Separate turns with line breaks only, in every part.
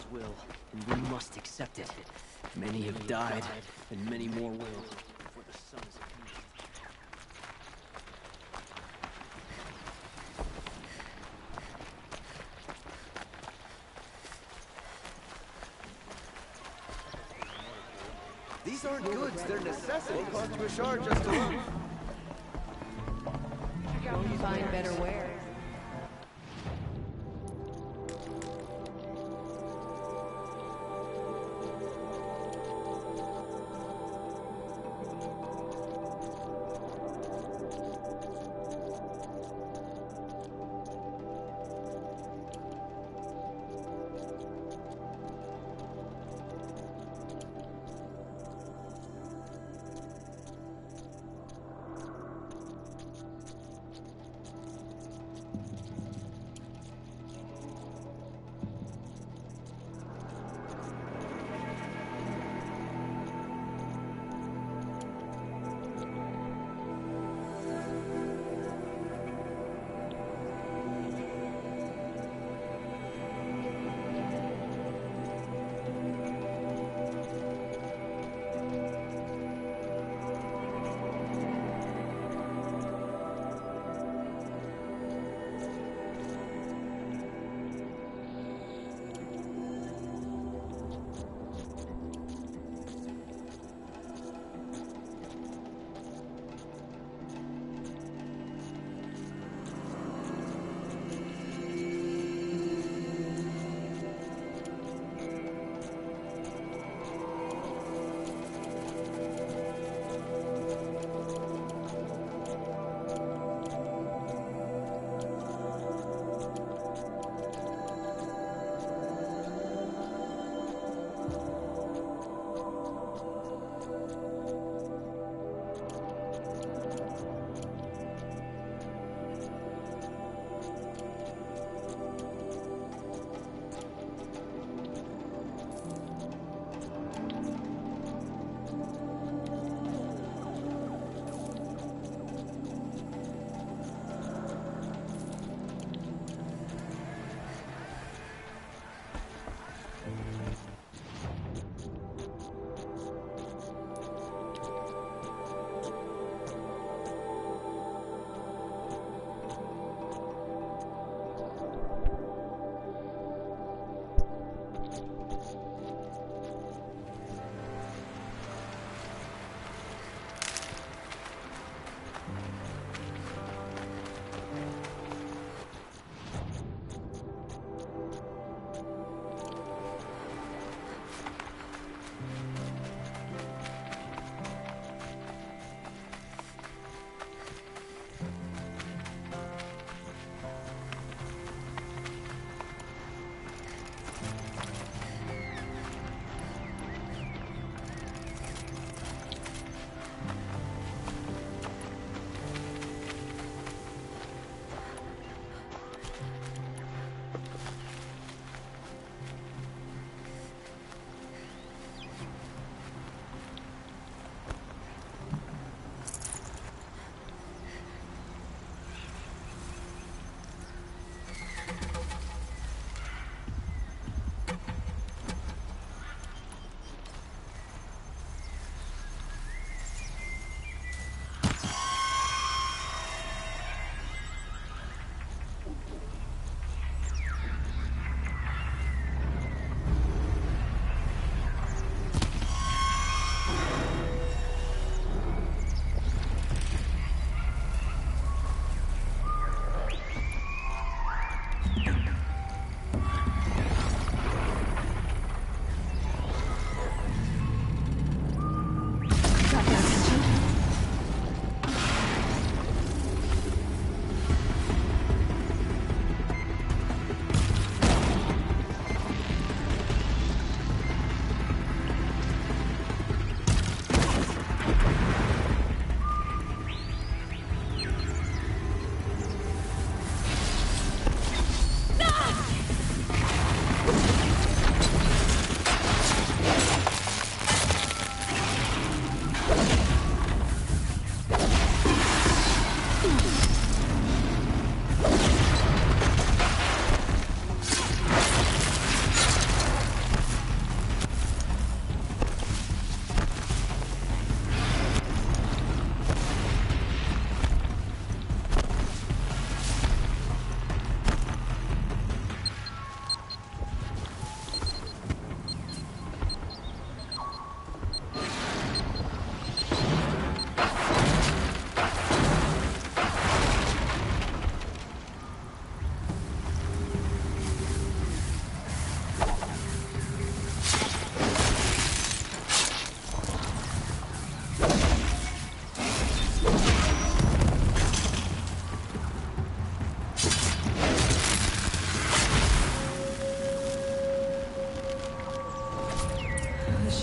God's will, and we must accept it. Many have died, and many more will, before the sun is appeased.
These aren't goods, they're necessities. We'll talk to a shard just to look.
Don't find better wear.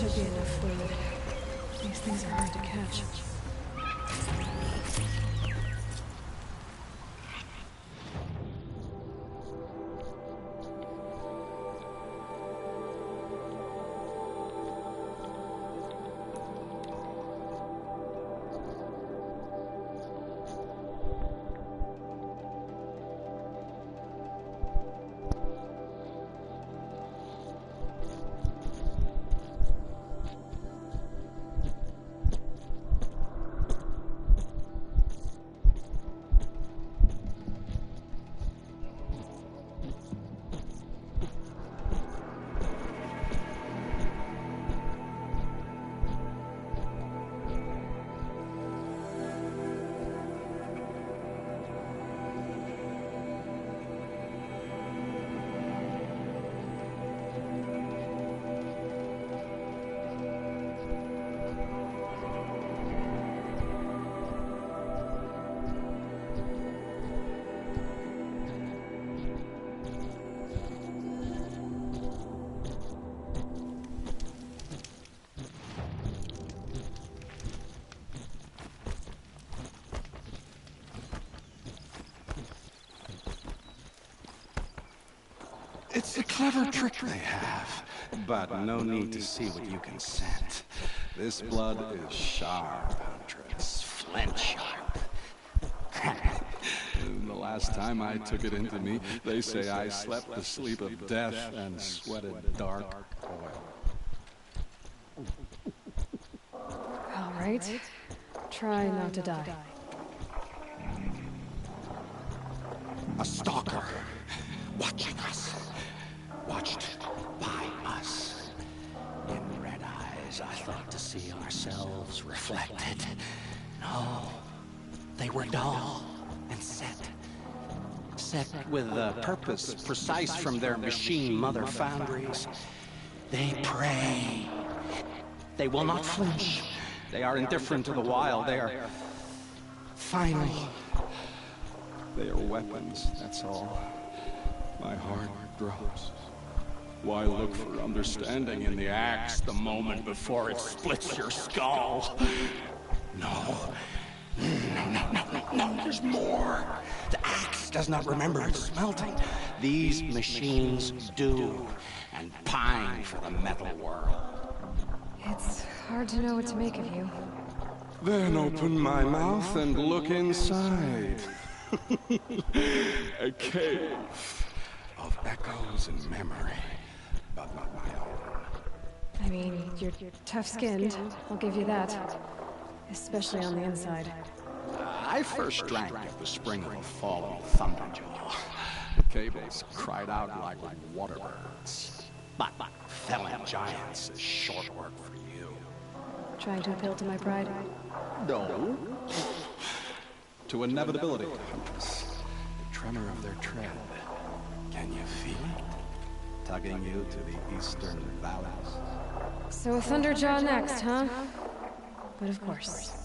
should be enough fluid. These things are hard to catch.
It's a clever trick they have, but no need to see what you can scent. This blood is sharp, Huntress, flint sharp. The last time I took it into me, they say I slept the sleep of death and sweated dark oil.
All right. Try not to die.
A stalker, watching us. Watched by us. In red eyes, I thought to see ourselves reflected. No, they were dull and set. Set with a purpose precise from their machine mother foundries. They prey. They will not flinch. They are indifferent to the wild. They are final. They are weapons, that's all. My heart drops. Why look for understanding in the axe the moment before it splits your skull? No. No, there's more. The axe does not remember its smelting. These machines do, and pine for the metal world.
It's hard to know what to make of you.
Then open my mouth and look inside. A cave of echoes and memory. But not my own.
I mean, you're tough-skinned. I'll give you that. Especially on the inside.
I first drank at the spring of a fallen thunderjaw. The cables cried out like waterbirds. But felling giants is short work for you.
Trying to appeal to my pride?
No. To inevitability, Huntress. The tremor of their tread. Can you feel it? Tugging you to the eastern valleys.
So a Thunderjaw next, huh? But of course.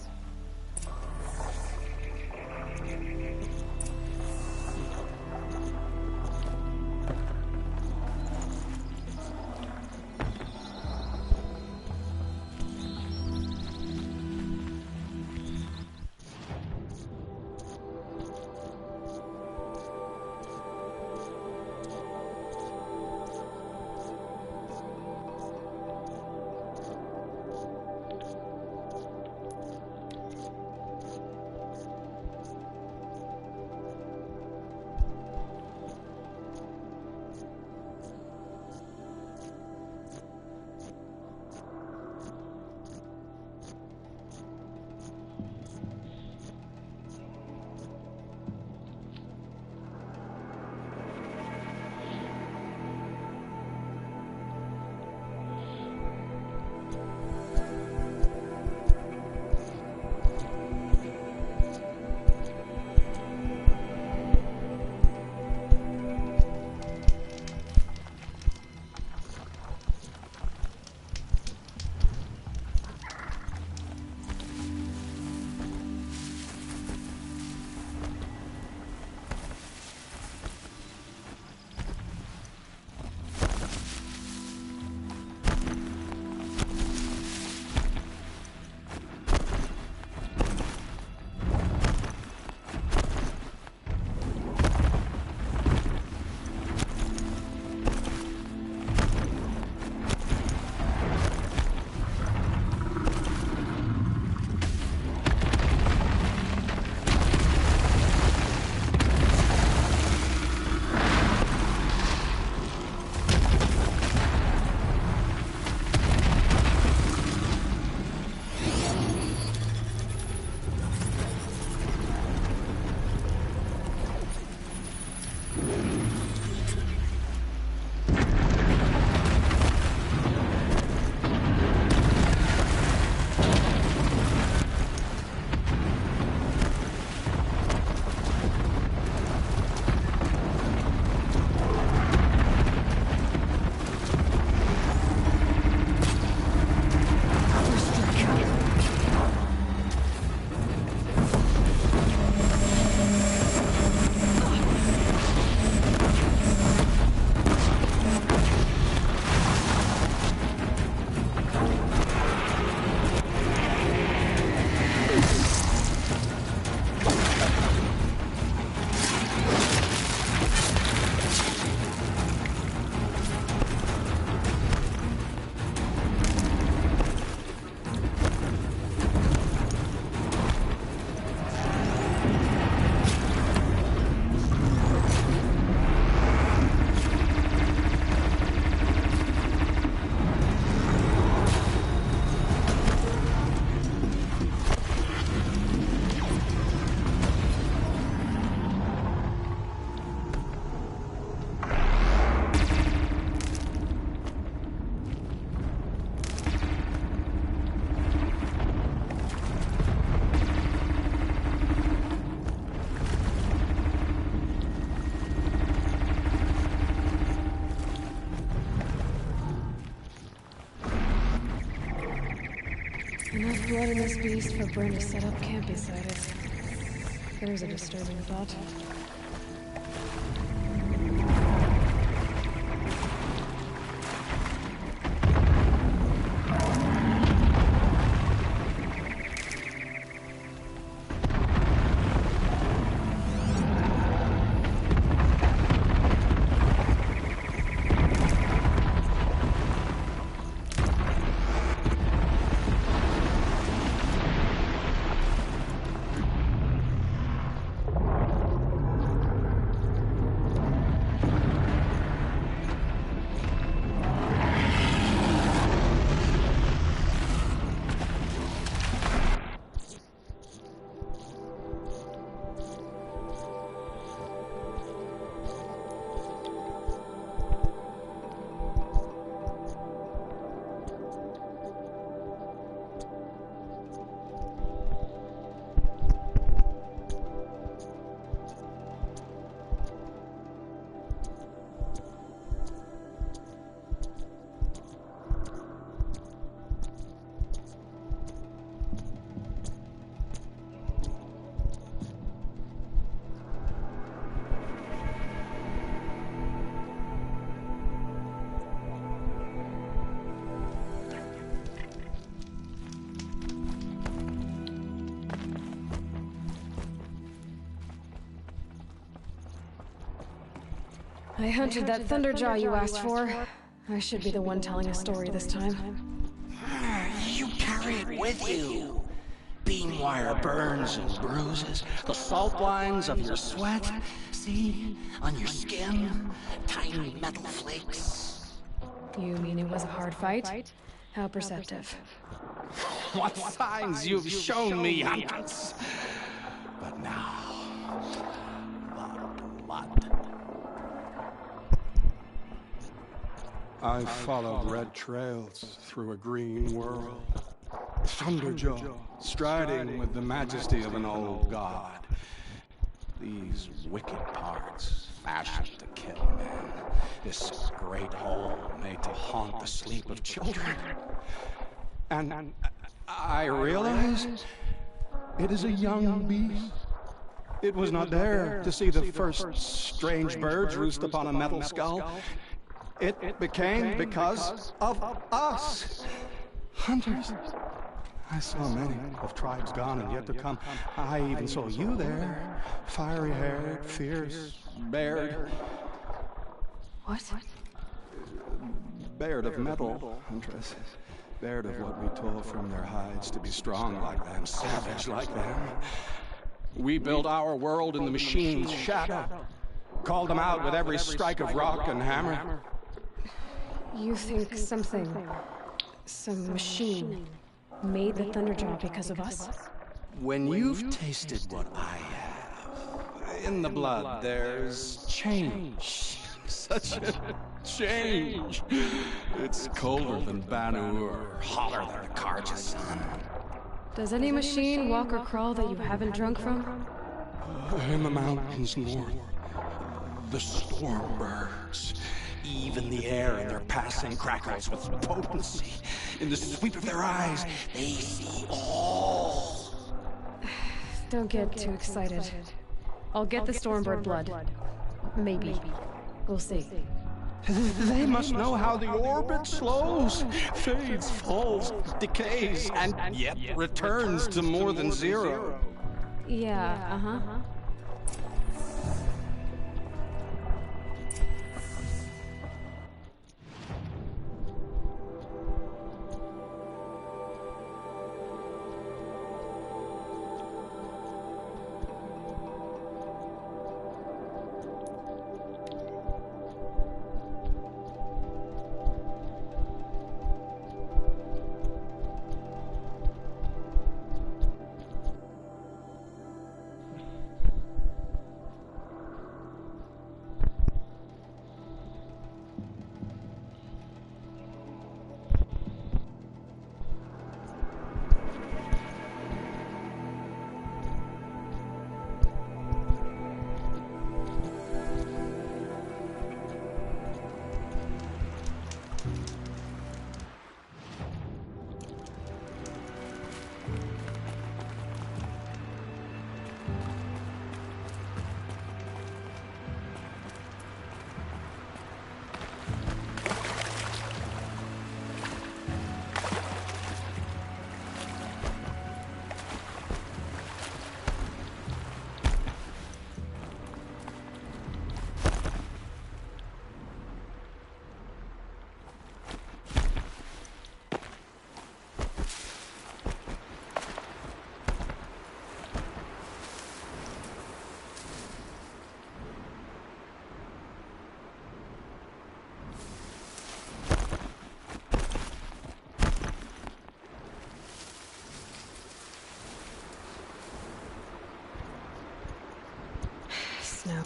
Enough blood in this beast for Bryn to set up camp beside it. There's a disturbing thought. I hunted that Thunderjaw you asked for. I should be the one telling a story this time.
You carry it with you. Beam wire burns and bruises, the salt lines of your sweat. See? On your skin, tiny metal flakes.
You mean it was a hard fight? How perceptive.
What signs you've shown me, Hunters! But now, blood.
I followed red trails through a green world. Thunderjaw, striding with the majesty of an old god. These wicked parts, fashioned to kill men. This great hole made to haunt the sleep of children. And I realized it is a young beast. It was not there to see the first strange birds roost upon a metal skull. It became because of us, hunters. I saw many of tribes gone and yet to come. I even saw you there, fiery-haired, fierce, bared.
What?
Bared of metal, huntress. Bared of what we tore from their hides to be strong like them, savage like them. We built our world in the machine's shadow. Called them out with every strike of rock and hammer.
You think some machine made the Thunderjaw because of us?
When you've tasted what I have, in the blood there's change. Such a change. It's colder than Banu-Ur, hotter than the Karja sun.
Does any machine walk or crawl that you haven't drunk from?
In the mountains north,
The storm birds. Even the air in their passing crackles with potency. In the sweep of their eyes, they see all.
Don't get too excited. I'll get the Stormbird blood. Maybe. We'll see.
they must know how the orbit slows, fades, falls, decays, and yet returns to more than zero.
Yeah, uh-huh. now.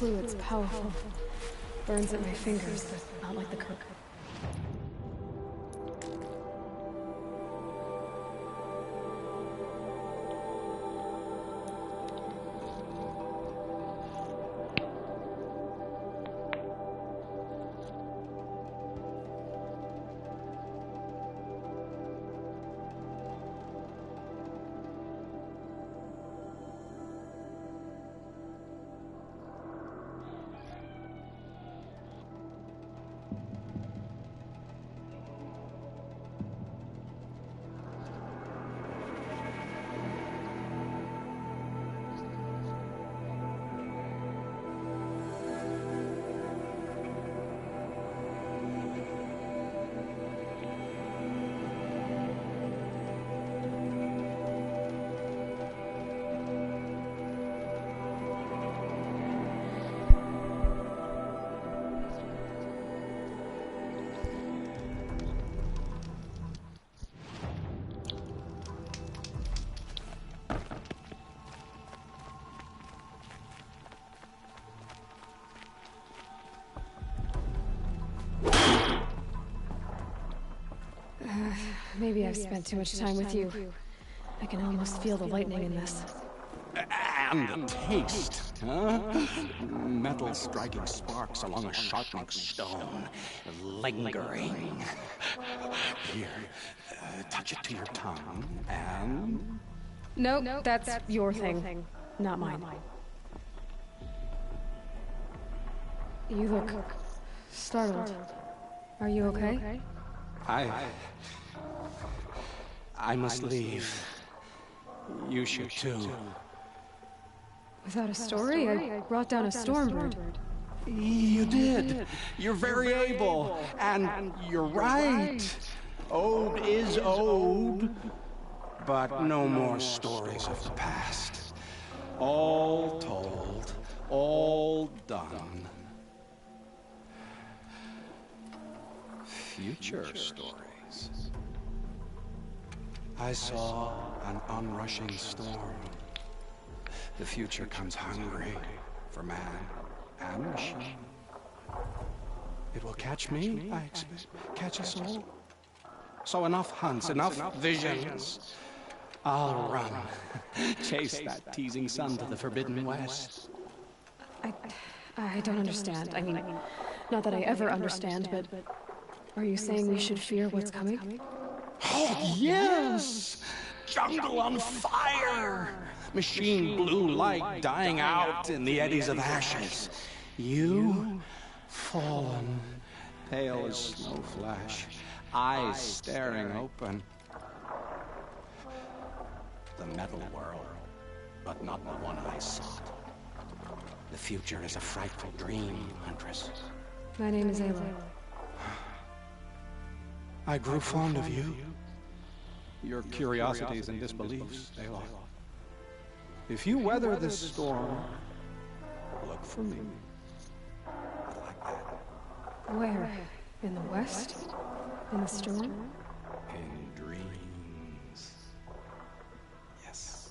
fluid's powerful. Burns at my fingers, but not like the cook. Maybe I've spent too much time with you. I can almost feel the lightning in this.
And the taste, huh? Metal striking sparks along a sharpening stone, lingering. Here, touch it to your tongue, and...
Nope, that's your thing, not mine. You look startled. Are you okay?
I must leave. You should too.
Without a story, I brought down a stormbird.
You did. You're very able. And you're right. Ode is ode. But no more stories of the past. All told. All done. Future stories. I saw an onrushing storm. The future comes hungry for man and machine. It will catch me, I expect. Catch us all. So enough hunts, enough visions. I'll run. Chase that teasing sun to the forbidden west.
I don't understand. I mean, not that I ever understand, but are you saying we should fear what's coming?
Oh, yes! Jungle on fire! Machine blue light dying out in the eddies of ashes. You, fallen, pale as snow flash, eyes staring open. The metal world, but not the one I sought. The future is a frightful dream, Huntress.
My name is Ayla.
I grew fond of you. Your curiosities and disbeliefs, Ayla. If you weather this storm, look for me. Like that.
Where? In the west? In the storm?
In dreams. Yes.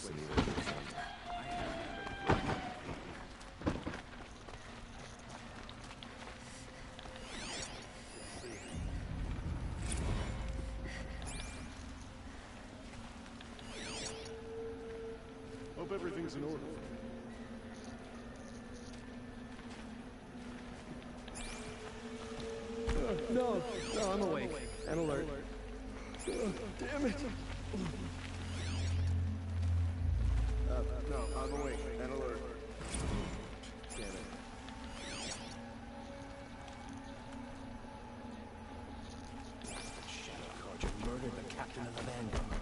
Hope everything's in order.
No, I'm awake and alert. Damn it. No, I'm awake and alert. Damn it.
Shadow Carja murdered the captain of the Vanguard.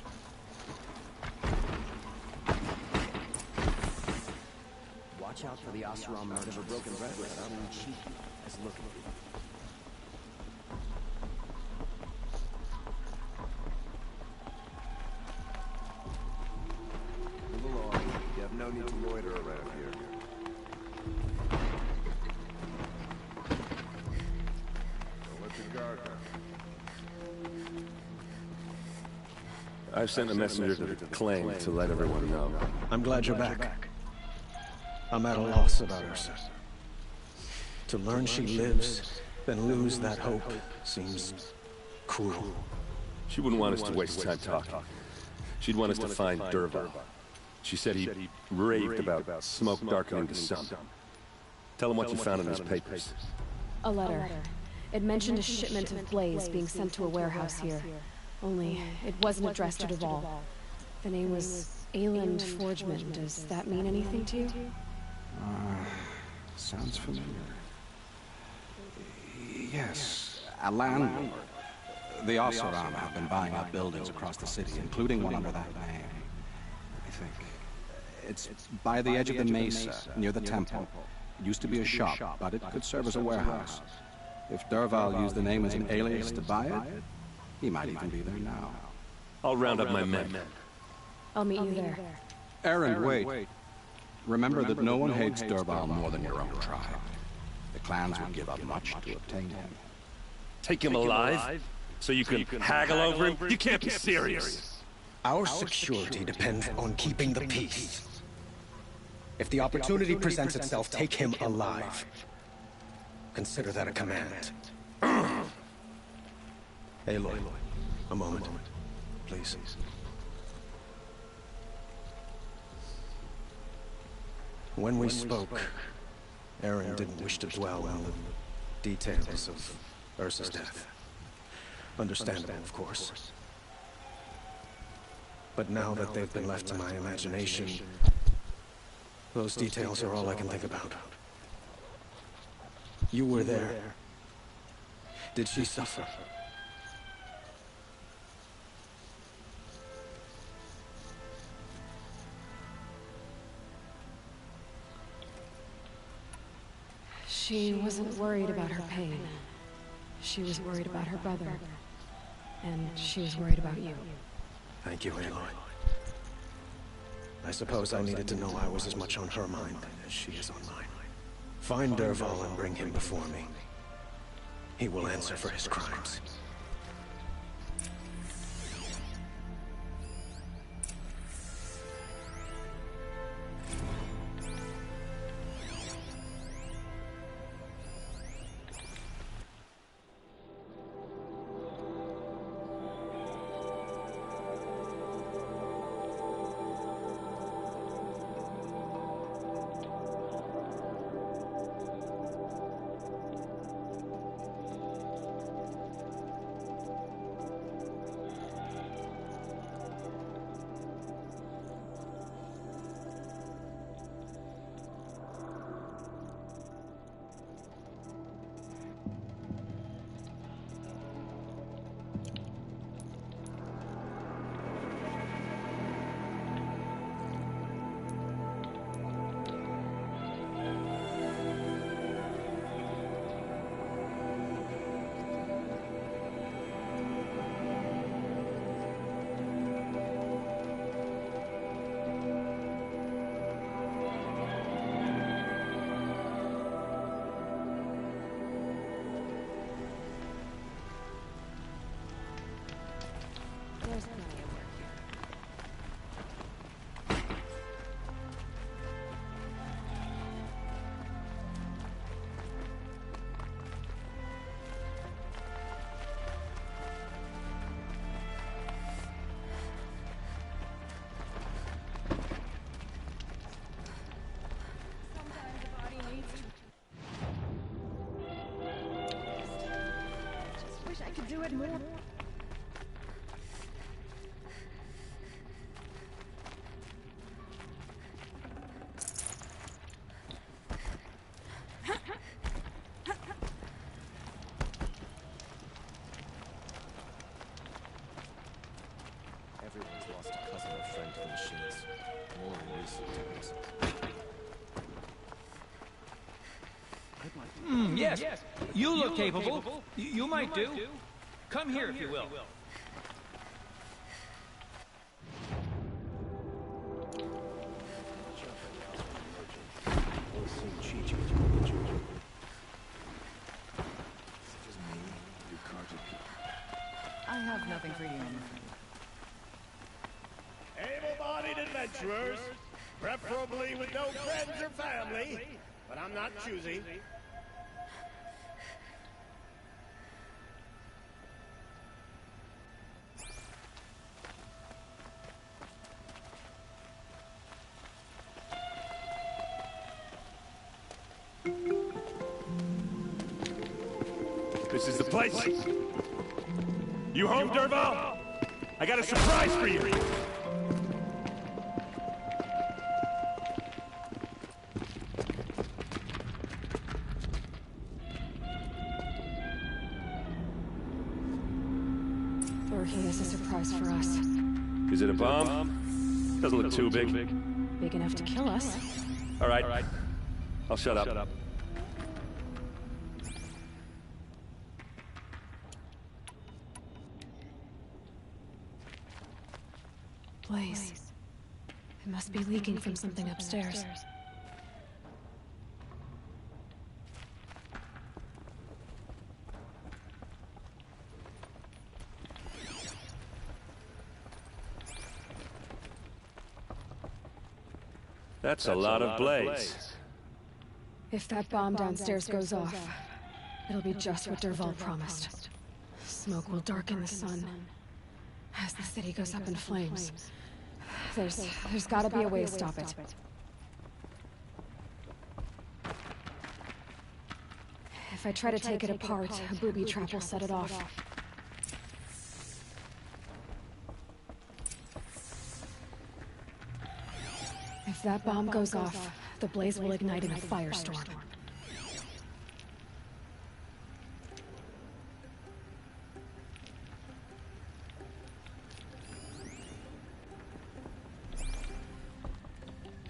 Watch out for the Oseram murder of broken bread with cheap as looking.
Move along. You have no need to loiter around here. Don't let the guard down.
I've sent a messenger to the claim to let everyone know.
I'm glad you're back. I'm at a loss about Ursa. To learn she lives, then lose that hope, seems cruel.
She wouldn't want us to waste time talking. She'd want us to find Dervahl. She said he raved about smoke darkening the sun. Tell him what you found in his papers.
A letter. It mentioned a shipment of blaze being sent to a warehouse here. Only, it wasn't addressed to Dervahl. The name was Ayland Forgeman. Does that mean anything to you?
Sounds familiar. Yes, a landlord. The Oseram have been buying up buildings across the city, including one under that name. I think. It's by the edge of the mesa, near the temple. It used to be a shop, but it could serve as a warehouse. If Dervahl used the name as an alias to buy it, he might even be there now.
I'll round up my men.
I'll meet you there.
Aaron, wait. Remember that no one hates Dervahl more than your own tribe. The clans would give up much to obtain him.
Take him alive? So you can haggle over him? You can't be serious.
Our security depends on keeping the peace. If the opportunity presents itself, take him alive. Consider that a command. Aloy, a moment, please. When we spoke, Aaron didn't wish to dwell on the details of Ursa's death. Understandable, of course. But now that they've been left to my imagination, those details are all I can think about. You were there. Did she suffer?
She wasn't worried about her pain. She was worried about her brother. And she was worried about you.
Thank you, Aloy. I suppose I needed to know I was as much on her mind as she is on mine. Find Dervahl and bring him before me. He will answer for his crimes.
do it more.
Everyone's lost a cousin or friend to the machines. More in recent times.
Yes, you look capable. You might do. Come here if you will.
I have nothing for you.
Able-bodied adventurers, preferably with no friends or family, but I'm not choosy.
This is the place. You home, Derval? I got a surprise for you.
Working is a surprise for us.
Is it a bomb? Doesn't look too big.
Big enough to kill us.
All right. I'll shut up.
Blaze. It must be leaking from something upstairs.
That's a lot of blaze.
If that bomb downstairs goes off, it'll be just what Derval promised. Smoke will darken the sun as the city goes up in flames. There's gotta be a way to stop it. If I try to take it apart, a booby trap will set it off. If that bomb goes off, the blaze will ignite in a firestorm.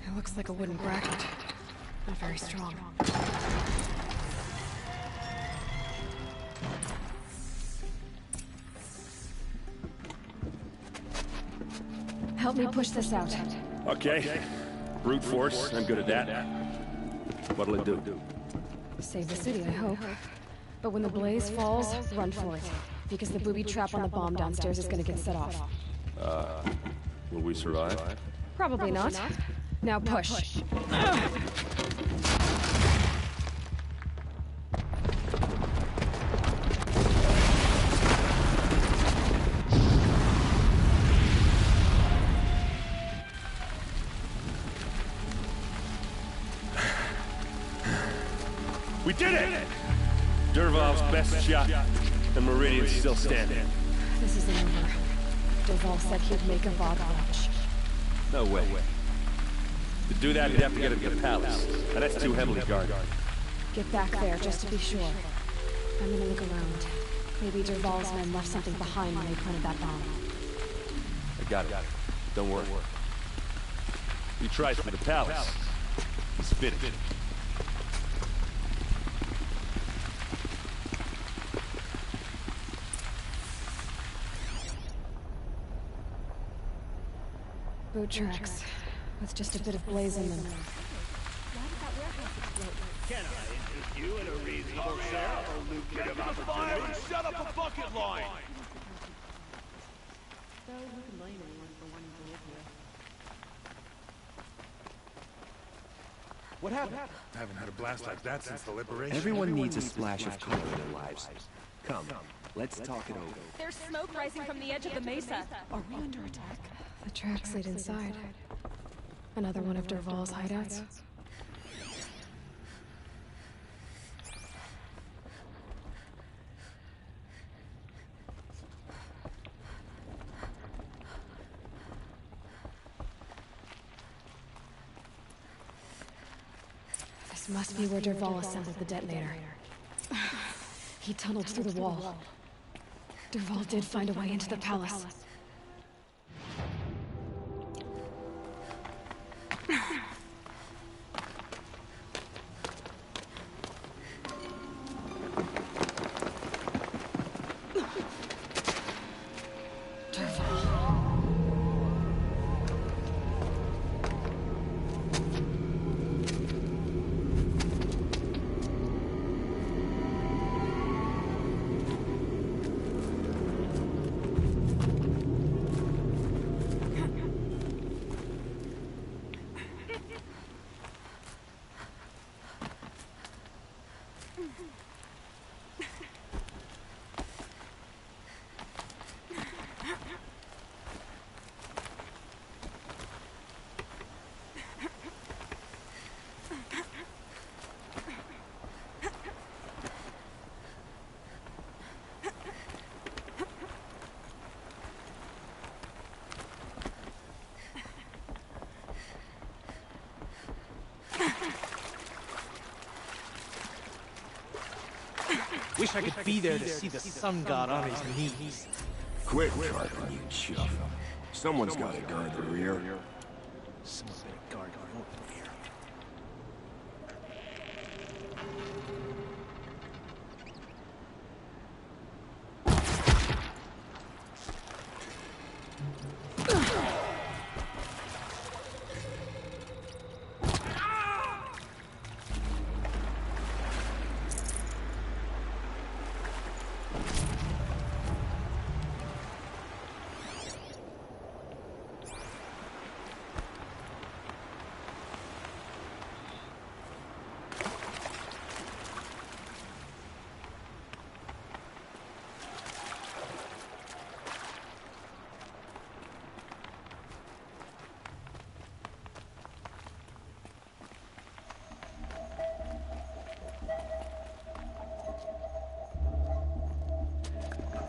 It looks like a wooden bracket. Not very strong. Help me push this out.
Okay. Brute force, I'm good at that. What'll it do?
Save the city, I hope. But when the blaze falls, run for it. Because the booby trap on the bomb downstairs is gonna get set off.
Will we survive?
Probably not. Now push.
We did it! Derval's best shot, and Meridian's still standing.
This isn't over. Derval said he'd make a VOD watch.
No way. To do that, he'd have to get into the palace, and that's too heavily guarded.
Get back there, just to be sure. I'm gonna look around. Maybe Derval's men left something behind when they planted that bomb.
I got it. Don't worry. He tries for the palace. He's finished.
Boot tracks, with just a bit of blaze in them.
Can I interest you in a reasonable share of a lucrative opportunity?
Shut up a bucket line!
What happened?
I haven't had a blast like that since the liberation.
Everyone needs a splash of color in their lives. Come, let's talk it over.
There's smoke rising from the edge of the mesa. Are we under attack?
The tracks lead inside. Another one of Derval's hideouts. Must be where Derval assembled the detonator. He tunneled through the wall. Derval did find a way into the palace.
Wish I could be there to see the sun god on his knees.
Quit carving, you chuff. Someone's got to guard the rear.
Someone's better guard the rear.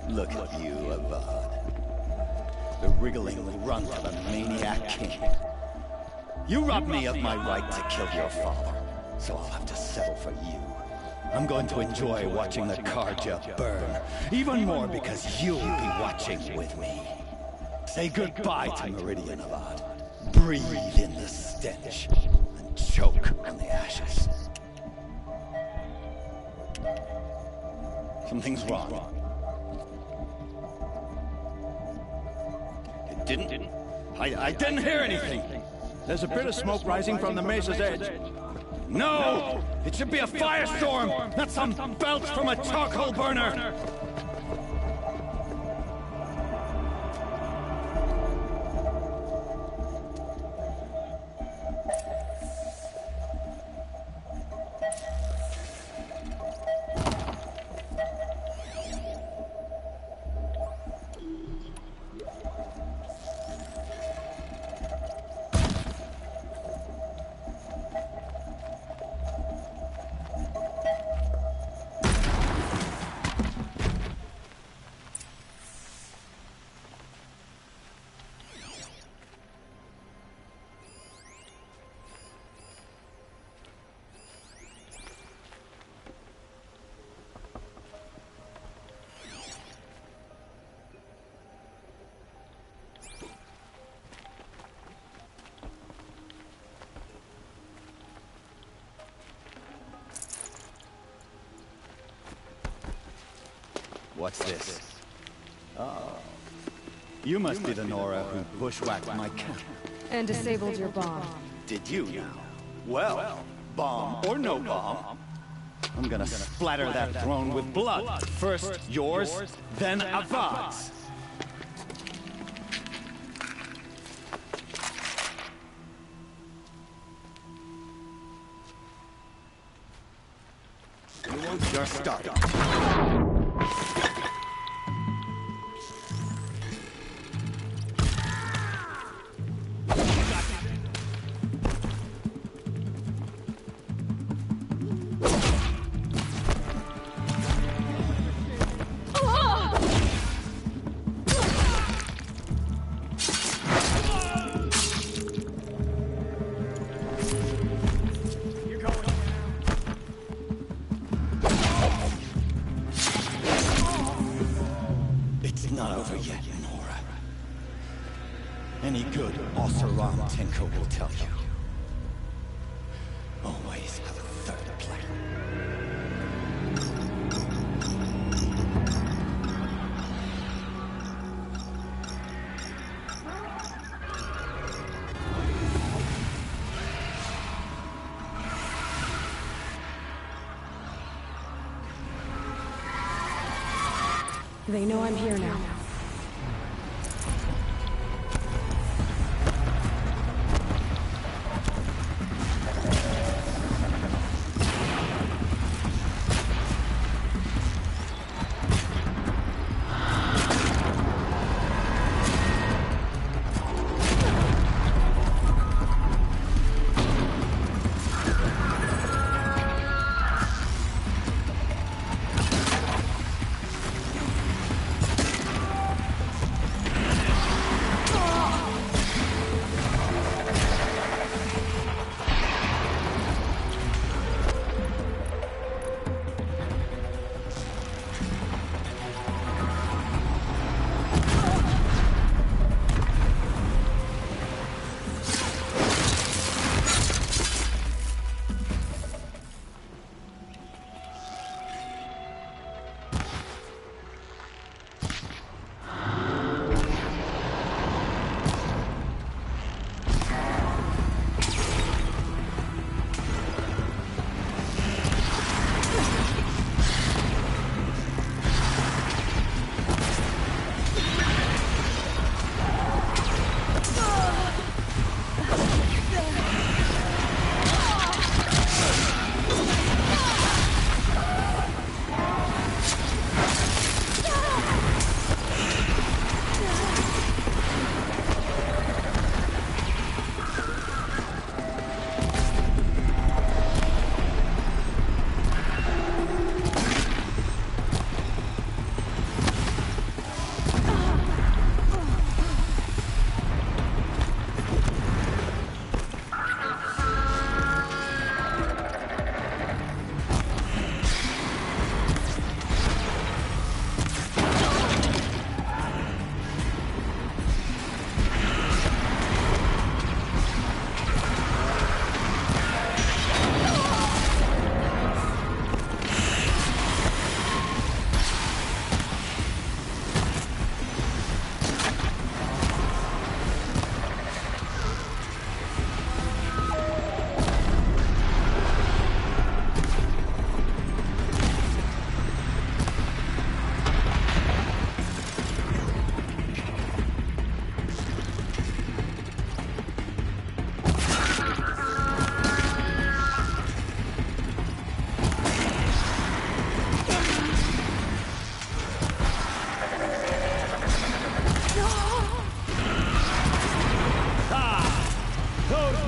Look at you, Avad. The wriggling runt of a maniac king. You robbed me of my right to kill your father, so I'll have to settle for you. I'm going to enjoy watching the Karja burn, even more because you'll be watching with me. Say goodbye to Meridian, Avad. Breathe in the stench, and choke on the ashes. Something's wrong. I didn't hear anything.
There's a bit of smoke rising from the mesa's edge.
No! It should be a firestorm, not some belch from a charcoal burner! What's this? Oh. You must be the Nora who bushwhacked my camp.
And disabled your bomb.
Did you now? Well, bomb or no bomb, I'm gonna splatter that throne with blood. First yours, then Avad's. You're starting. Any good Oseram tinker will tell you. Always have a third plan.
They know I'm here now.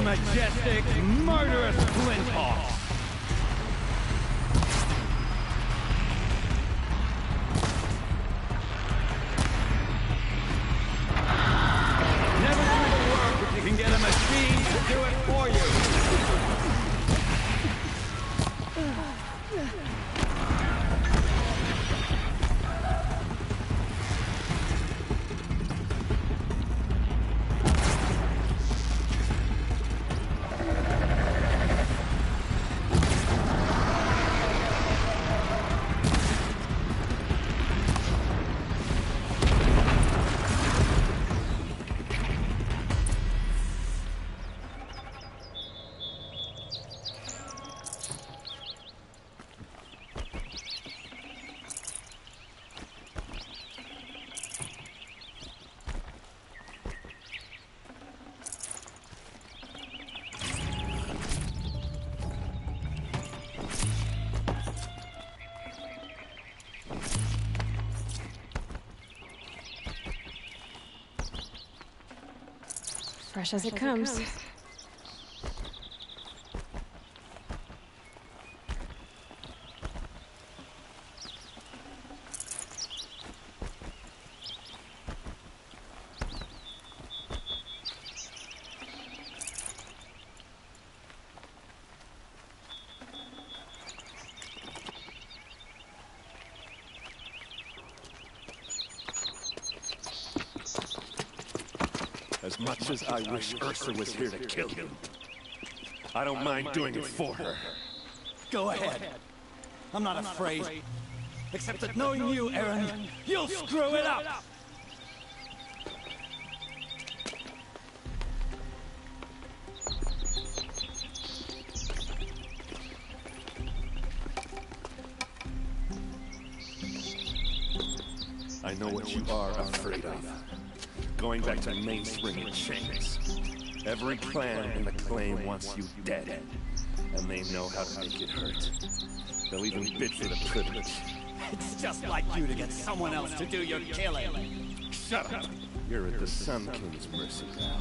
Majestic, murderous flint hawks! Never do the work if you can get a machine to do it for you!
Fresh as it comes.
As much as I wish Ursa was here to kill you, I don't mind doing it for her.
Go ahead. I'm not afraid. Except that knowing you, Aaron, you'll screw it up!
I know what you are afraid of. Going back to mainspring in chains. Every clan in the claim wants you dead. And they know how to make it hurt. They'll even bid for the privilege.
It's just like you to get someone else to do your killing.
Shut up! You're at the Sun King's mercy now.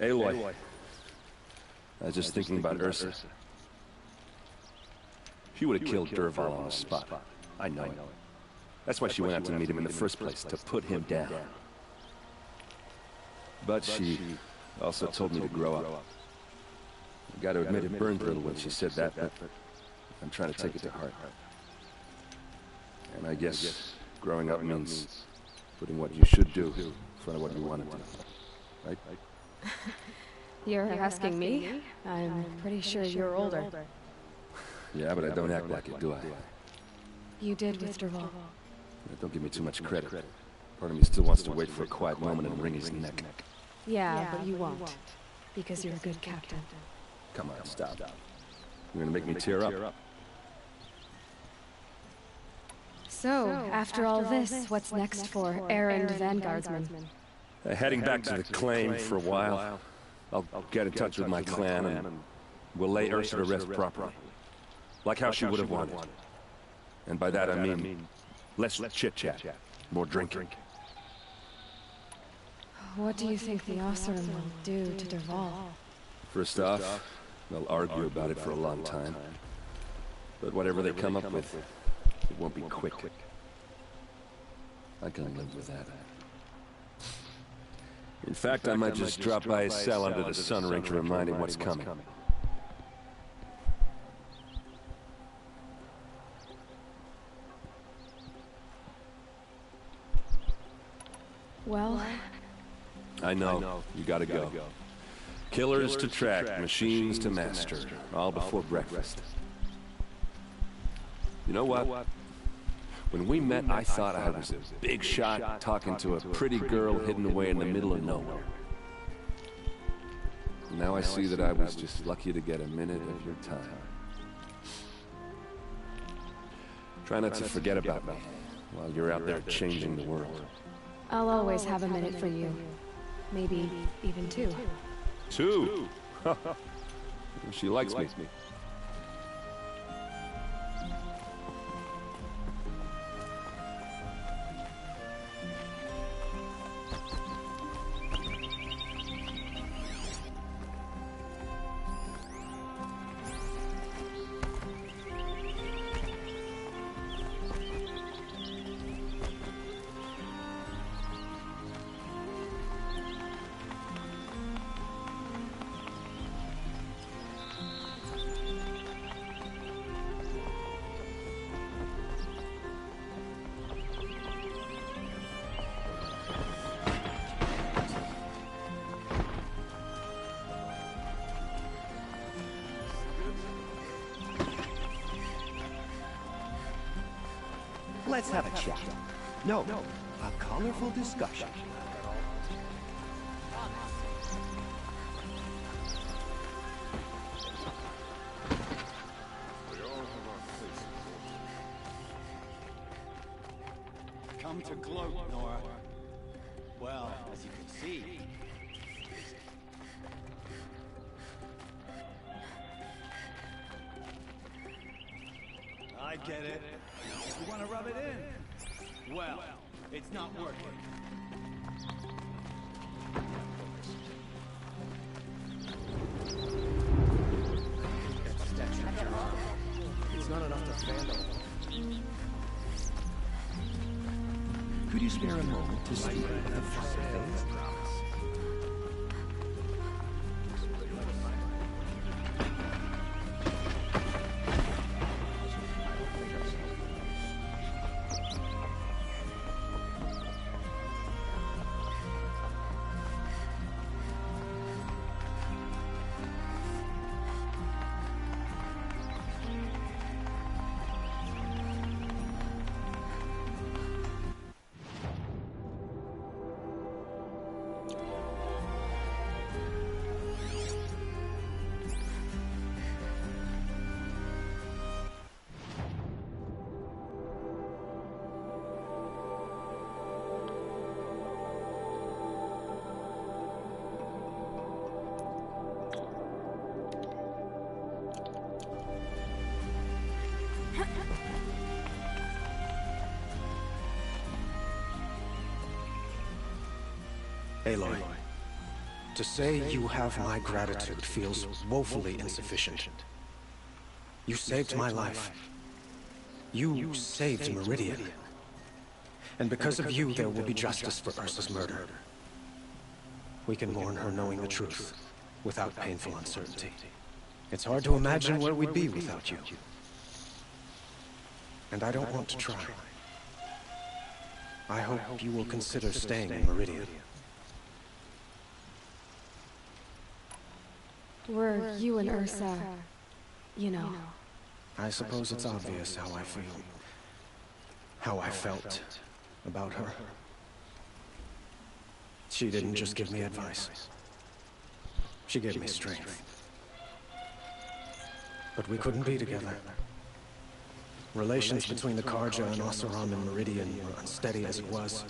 Aloy. I was just thinking about Ursa. She would have killed Dervahl on the spot. I know it. That's why she went out to meet him in the first place, to put him down. But she also told me to grow up. I gotta admit it burned a little when she said that, but I'm trying to take it to heart. And I guess growing up means putting what you should do in front of what you want to do. Right?
You're asking me? I'm pretty sure you're older.
Yeah, but I don't act like it, do I?
You did with Dervahl.
Don't give me too much credit. Part of me still wants to wait for a quiet moment and wring his neck.
Yeah, but you won't. Because you're a good captain.
Come on, stop. You're gonna make me tear up.
So, after all this, what's next for errand vanguardsman?
Heading back to the claim for a while. I'll get in touch with my clan and we'll lay Ursa to rest properly. Like how she would have wanted. And by that I mean, less chit-chat, more drinking.
What do you think the Oseram will do to Dervahl?
First off, they'll argue about it for a long time. But whatever they come up with, it won't be quick. I can live with that. In fact, I might just drop by his cell under the sun ring to remind him what's coming.
Well...
I know, you gotta go. Killers to track, machines to master, all before breakfast. You know what? When we met, I thought I was a big shot talking to a pretty girl hidden away in the middle of nowhere. Now I see that I was just lucky to get a minute of your time. Try not to forget about me while you're out there changing the world.
I'll always have a minute for you. Maybe even two.
Two? She likes me.
Let's have a chat. No, a colorful discussion.
Come to gloat, Nora. Well, as you can see... I get it. You want to rub it in? Well, it's not working.
It's not enough to fan them.
Could you spare a moment to speak with the face?
Aloy, to say you have my gratitude feels woefully insufficient. You saved my life. You saved Meridian. And because of you, there will be justice for Ursa's murder. We can mourn her knowing the truth, without painful uncertainty. It's hard to imagine where we'd be without you. And I don't want to try. I hope you will consider staying in Meridian.
Were you and Ursa, you know?
I suppose it's obvious how I feel. How I felt about her. She didn't just give me advice. She gave me strength. But we couldn't be together. Relations between the Karja and Oseram and Meridian were unsteady as it was.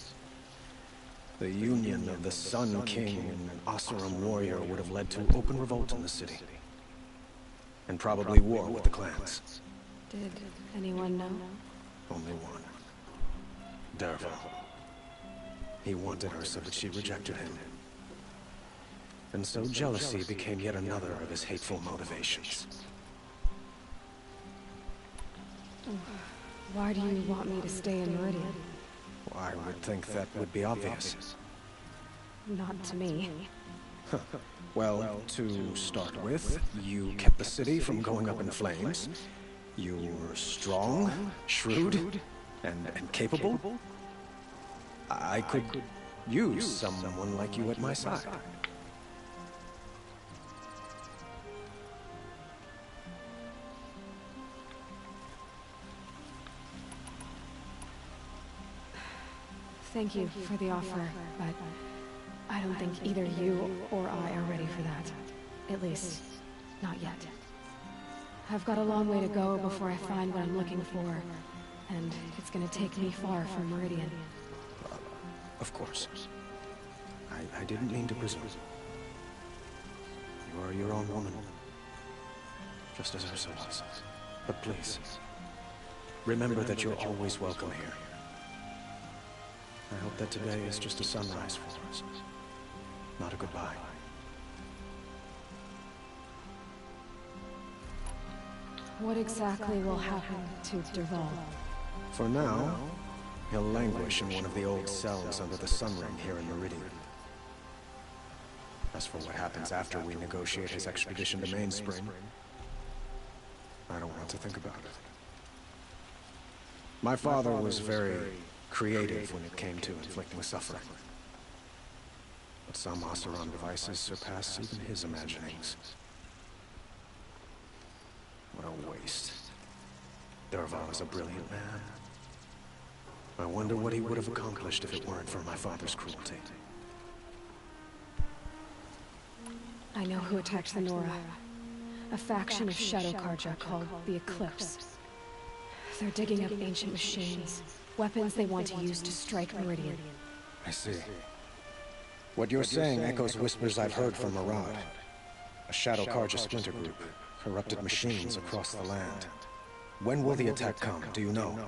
The union of the Sun King and an Oseram warrior would have led to open revolt in the city. And probably war with the clans.
Did anyone know?
Only one. Dervo. He wanted Ursa, but she rejected him. And so jealousy became yet another of his hateful motivations.
Why do you want me to stay in Meridian?
I would think that would be obvious.
Not to me.
Well, to start with, you kept the city from going up in flames. You were strong, shrewd, and capable. I could use someone like you at my side.
Thank you for the offer, but I don't think either you or I are ready for that. At least, not yet. I've got a long way to go before I find what I'm looking for, and it's gonna take me far from Meridian.
Of course. I didn't mean to presume. You are your own woman. Just as Ursa was. But please, remember that you're always welcome here. I hope that today is just a sunrise for us, not a goodbye.
What exactly will happen to Derval?
For now, he'll languish in one of the old cells under the Sun Ring here in Meridian. As for what happens after we negotiate his extradition to Mainspring, I don't want to think about it. My father was very creative when it came to inflicting suffering. But some Oseram devices surpass even his imaginings. What a waste. Derval is a brilliant man. I wonder what he would have accomplished if it weren't for my father's cruelty.
I know who attacked the Nora. A faction of Shadow Karja called the Eclipse. They're digging up ancient machines. Weapons they want to use to strike Meridian.
I see. What you're saying echoes whispers I've heard from Murad. A Shadow Karja splinter group. Corrupted machines across the land.
When will the attack come? Do you know?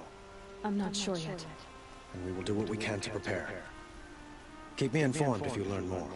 I'm not sure yet.
And we will do what we can to prepare. Keep me informed if you learn more.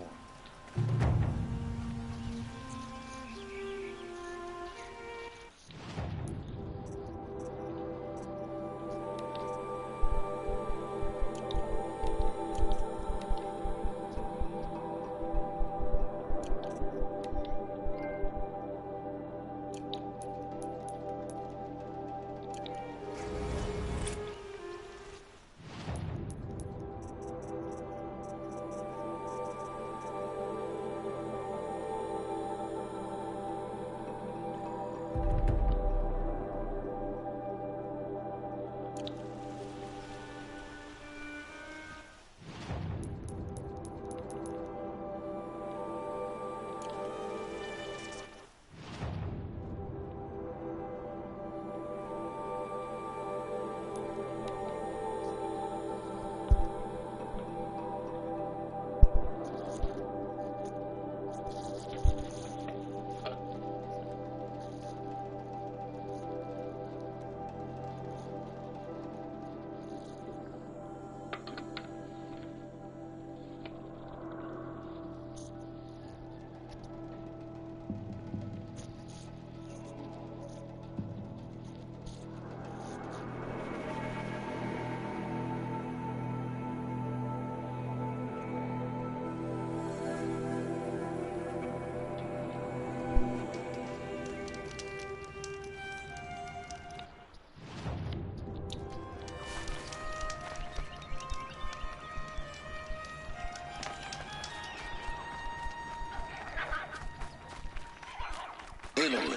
Aloy,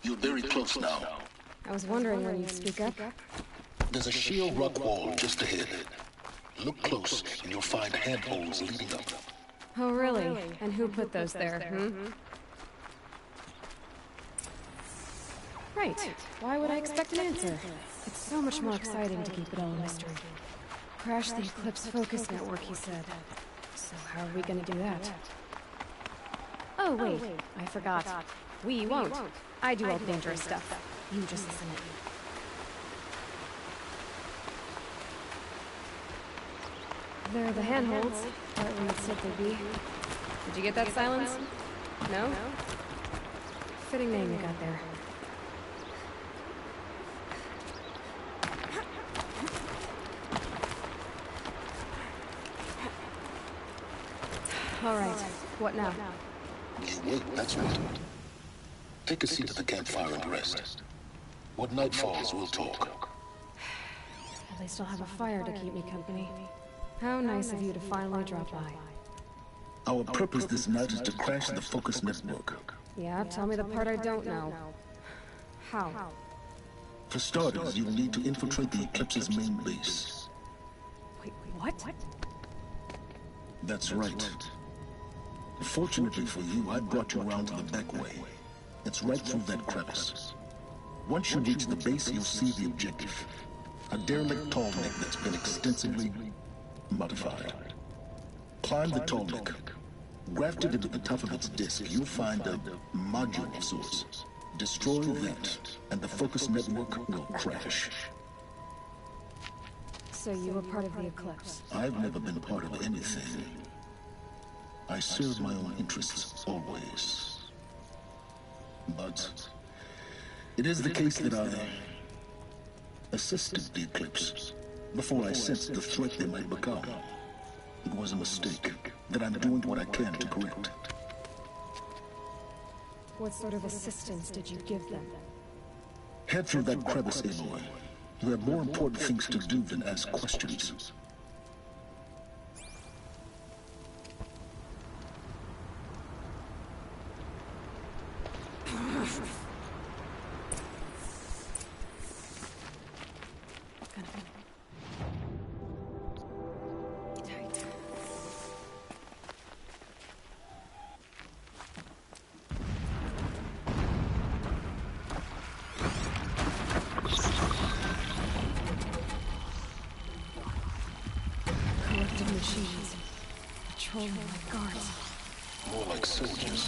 you're very close now.
I was wondering when you'd speak up.
There's a shield rock wall just ahead. Look close, and you'll find handholds leading up.
Oh, really? And who put those there, Right. Why would I expect an answer? It's so much more exciting to keep it all a mystery. Crash the Eclipse focus network, he said. So how are we gonna do that? Oh, wait. I forgot. We won't. I do all the dangerous stuff. You just listen to me. There are the handholds, right where you said they'd be. Did you get that, Silence? No? Fitting name you got there. All right. What now?
You wait, that's what. Take a seat at the campfire and rest. When night falls, we'll talk.
At least I'll have a fire to keep me company. How nice of you to finally drop by.
Our purpose this night is to crash the focus network.
Yeah, tell me the part I don't know. How?
For starters, you'll need to infiltrate the Eclipse's main base.
Wait, what?
That's right. Fortunately for you, I brought you around to the back way. It's right through that crevice. Once you reach the base, you'll see the objective. A derelict tall neck that's been extensively modified. Climb the tall neck. Grafted into the top of its disk, you'll find a module of sorts. Destroy that, and the focus network will crash.
So you were part of the Eclipse?
I've never been part of anything. I serve my own interests, always. But it is the case that I assisted the Eclipse before I sensed the threat they might become. It was a mistake that I'm doing what I can to correct.
What sort of assistance did you give them?
Head through that crevice, Aloy. You have more important things to do than ask questions.
Machines. Patrolling like guards.
More like soldiers.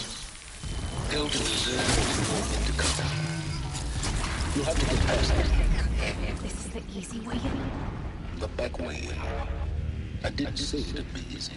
Held in reserve for into cover. You have to get past it.
This is the easy way in?
The back way. I didn't say it'd be easy.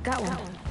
Got one.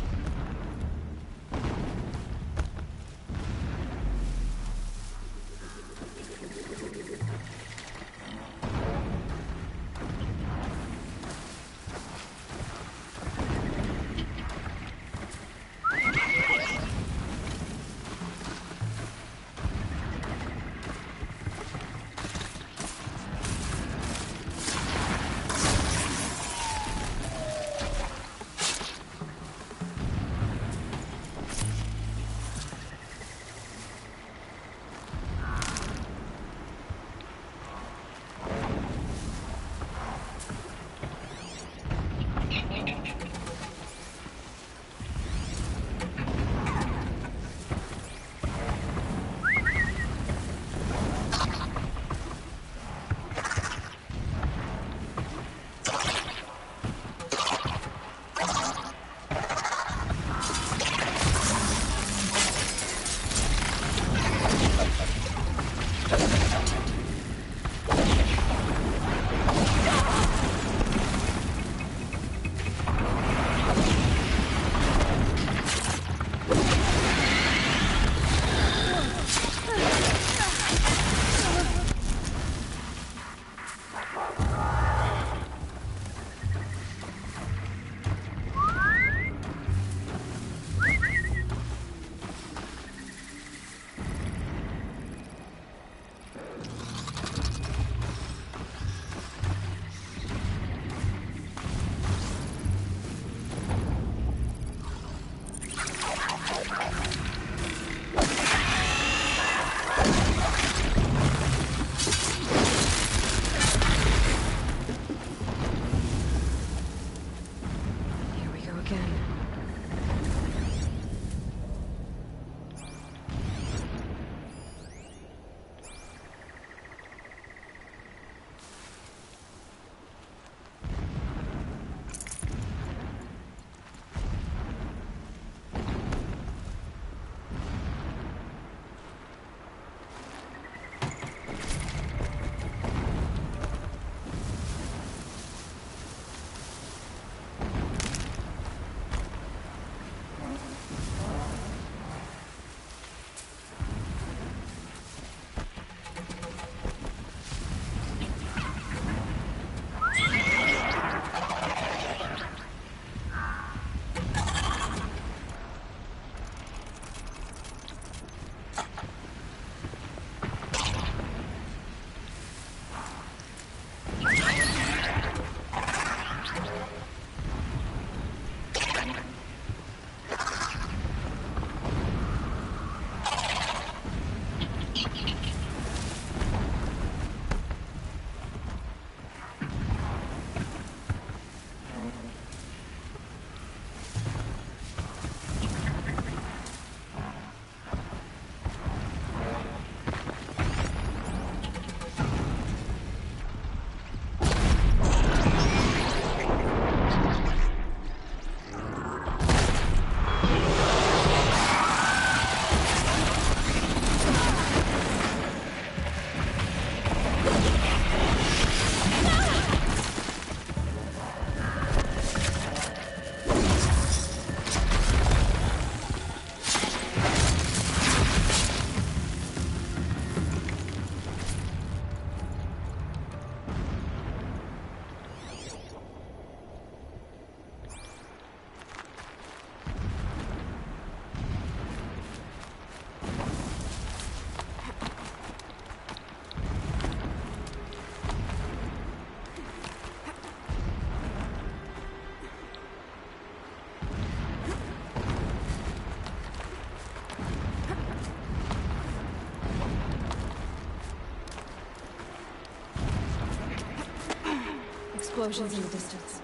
explosions in the distance.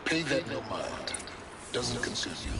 Pay that no mind. Doesn't concern you.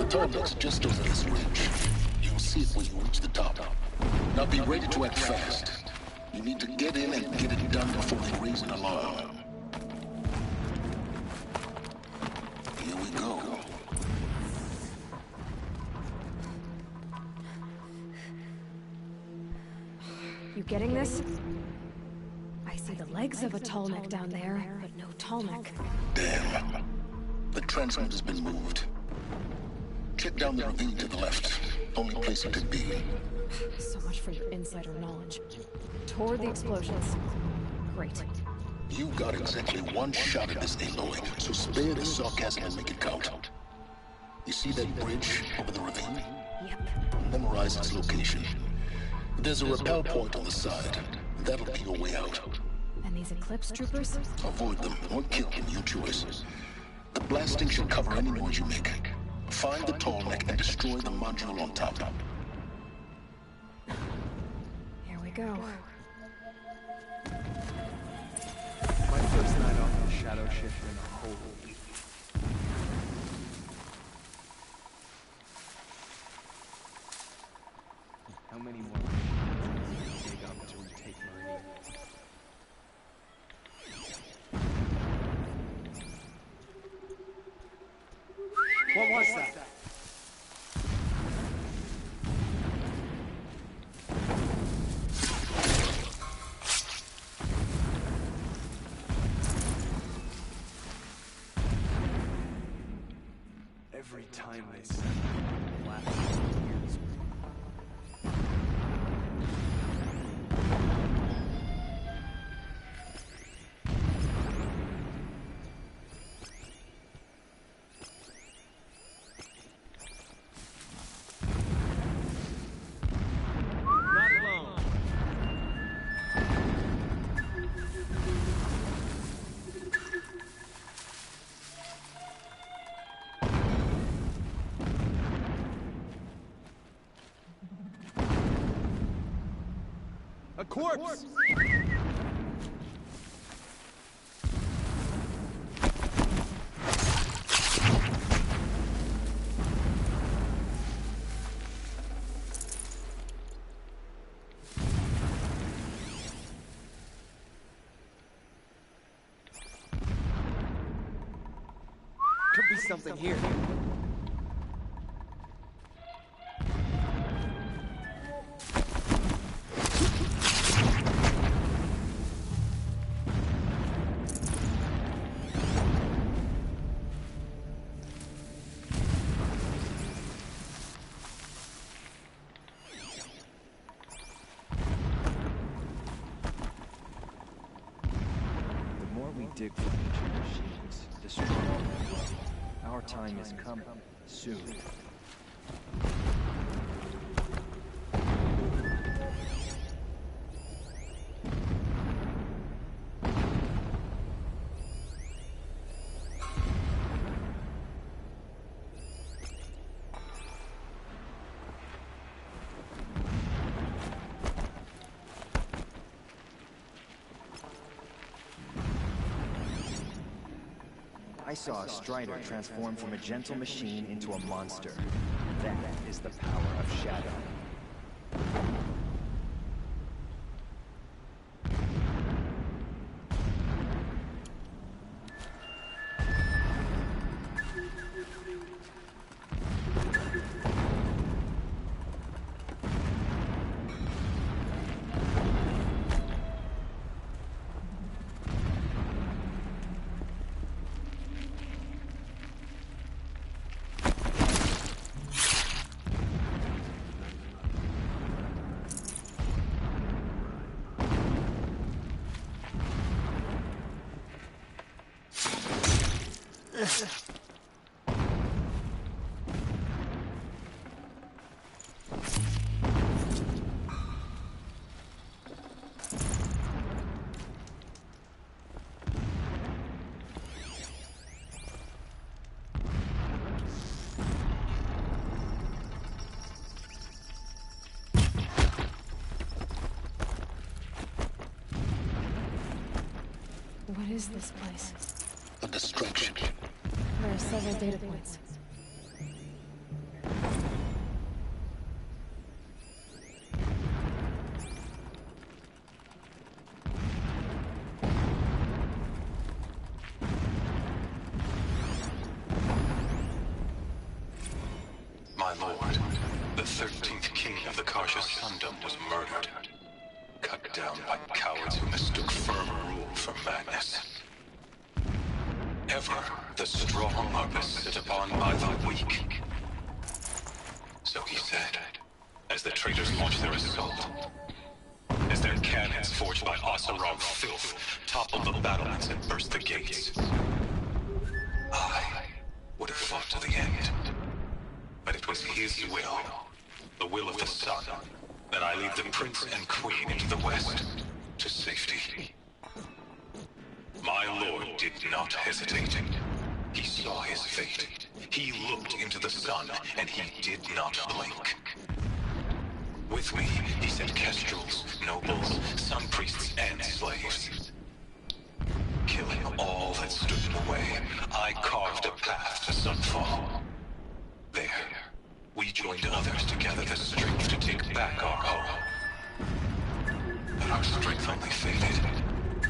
Target's just over this ridge. You'll see it when you reach the top. Now be ready to act fast. You need to get in and get it done before they raise an alarm. Here we go.
You getting this? I see the legs of a tall neck down there, but no tall neck.
Damn. The transmitter has been moved. Check down the ravine to the left. Only place it could be.
So much for your insider knowledge. Toward the explosions. Great.
You got exactly one shot at this, Aloy, so spare the sarcasm and make it count. You see that bridge over the ravine?
Yep.
Memorize its location. There's a rappel point on the side. That'll be your way out.
And these Eclipse troopers?
Avoid them or kill them, your choice. The blasting should cover any noise you make. Find the tall neck and destroy the module on top.
Here we go.
My first night off in Shadow Shift in a whole week. How many more can you dig up to retake Meridian? What was that? Every time they said it lasts years. A corpse! Could be something here.
The more we dig for ancient machines, the stronger we get. Our time is coming soon. I saw a Strider transform from a gentle machine into a monster. That is the power of Shadow.
What is this place?
A destruction.
There are several data points.
My lord, the 13th king of the Karsha Sundom was murdered. Cut down by cowards who mistook firm rule for madness. Ever the strong are beset upon by the weak. So he said, as the traitors launched their assault. As their cannons forged by Oseram filth toppled the battlements and burst the gates. I would have fought to the end. But it was his will, the will of the sun, that I lead the prince and queen into the west, to safety. My lord did not hesitate. He saw his fate. He looked into the sun, and he did not blink. With me, he sent kestrels, nobles, sun priests, and slaves. Killing all that stood in the way, I carved a path to Sunfall. There, we joined others to gather the strength to take back our home. But our strength only faded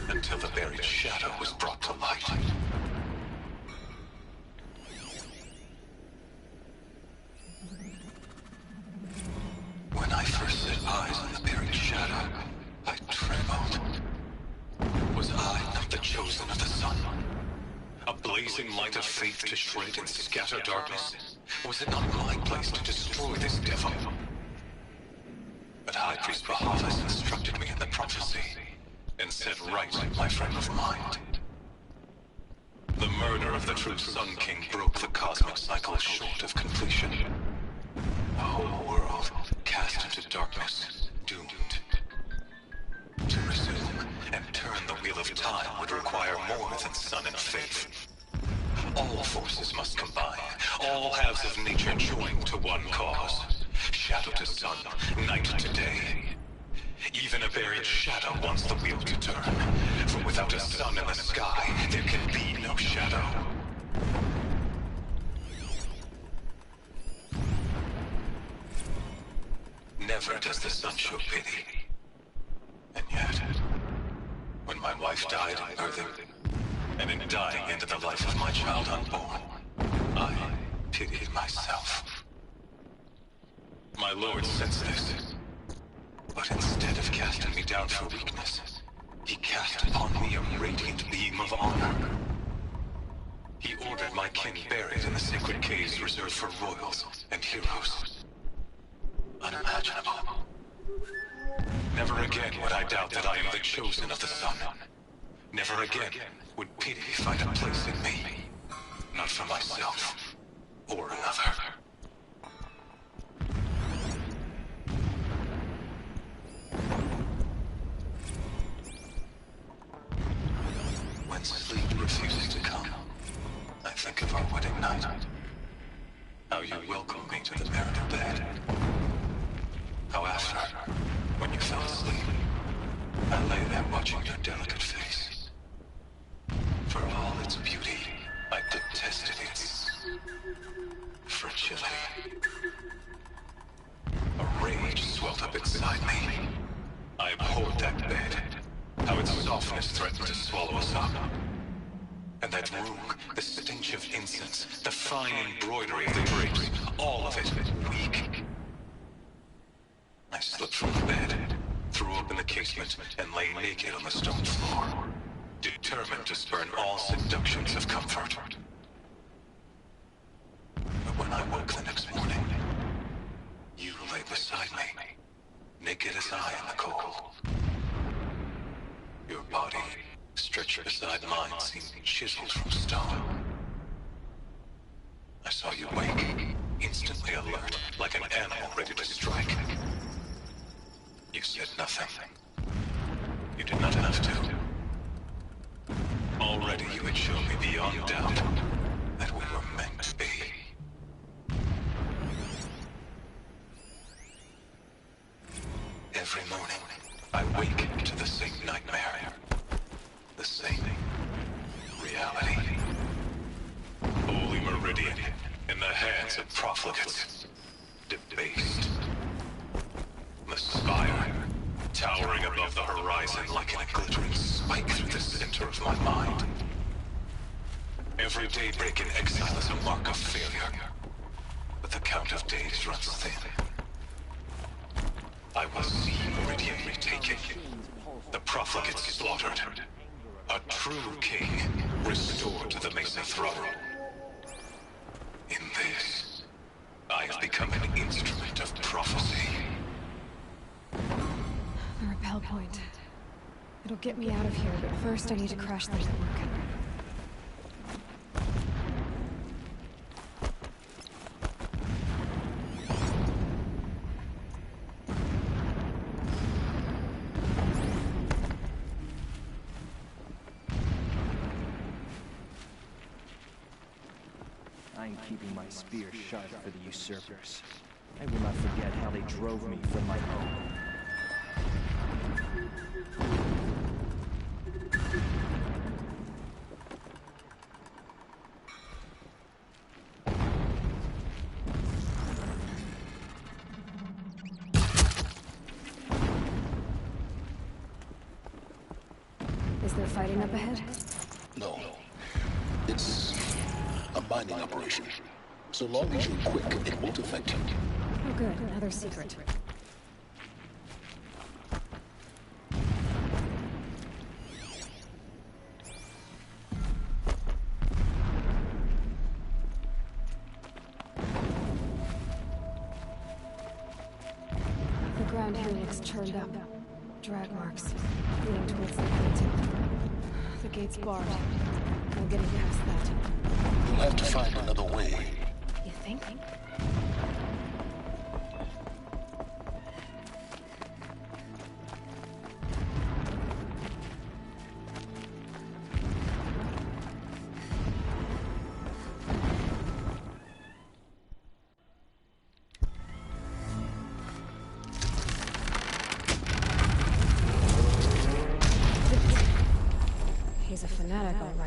until the buried shadow was brought to light. When I first set eyes on the buried shadow, I trembled. Was I not the chosen of the sun? A blazing light of faith to shred and scatter darkness? Was it not my place to destroy this devil? But High Priest Bahavas instructed me in the prophecy, and set right my frame of mind. The murder of the true Sun King broke the cosmic cycle short of completion. The whole world cast into darkness, doomed. To resume and turn the wheel of time would require more than sun and faith. All forces must combine, all halves of nature join to one cause. Shadow to sun, night to day. Even
Even a buried shadow wants the wheel to turn. For without a sun in the sky, there can be no shadow. Never does the sun show pity. And yet, when my wife died in birthing, and in dying into the life of my child unborn, I pitied myself. My lord sensed this, but instead of casting me down for weakness, he cast upon me a radiant beam of honor. He ordered my kin buried in the sacred caves reserved for royals and heroes. Unimaginable. Never again would I doubt that I am the chosen of the sun. Never again would pity find a place in me. Not for myself, or another. When sleep refuses to come, I think of our wedding night. How you welcomed me to the marital bed. How after, when you fell asleep, I lay there watching your delicate face. For all its beauty, I detested its fragility. A rage swelled up inside me. I abhorred that bed. How its softness threatened to swallow us up. And that room, the stench of incense, the fine embroidery of the drapes, all of it weak. I slipped from the bed, threw open the casement, and lay naked on the stone floor, determined to spurn all seductions of comfort. But when I woke the next morning, you lay beside me, naked as I in the cold. Your body, stretched beside mine, seemed chiseled from stone. I saw you wake, instantly alert, like an animal ready to strike. You said nothing. You did not have to. Already you had shown me beyond doubt that we were meant to be. Every morning, I wake to the same nightmare. The same reality. Holy Meridian in the hands of profligates. Debased. The spire, towering above the horizon like a glittering spike through the center of my mind. Every daybreak in exile is a mark of failure, but the count of days runs thin. I will see Meridian retaken, the profligates slaughtered, a true king restored to the Mesa throne. In this, I have become an instrument of prophecy.
The rappel point. It'll get me out of here, but first I need to crash the network.
I am keeping my spear sharp for the usurpers. I will not forget how they drove me from my home.
Is there fighting up ahead?
No. It's a mining operation. So long as you're quick, it won't affect you.
Oh good, another secret. The ground here looks churned up. Drag marks, leading towards the gate. The gate's barred. No getting past that.
You'll have to find another way.
You think?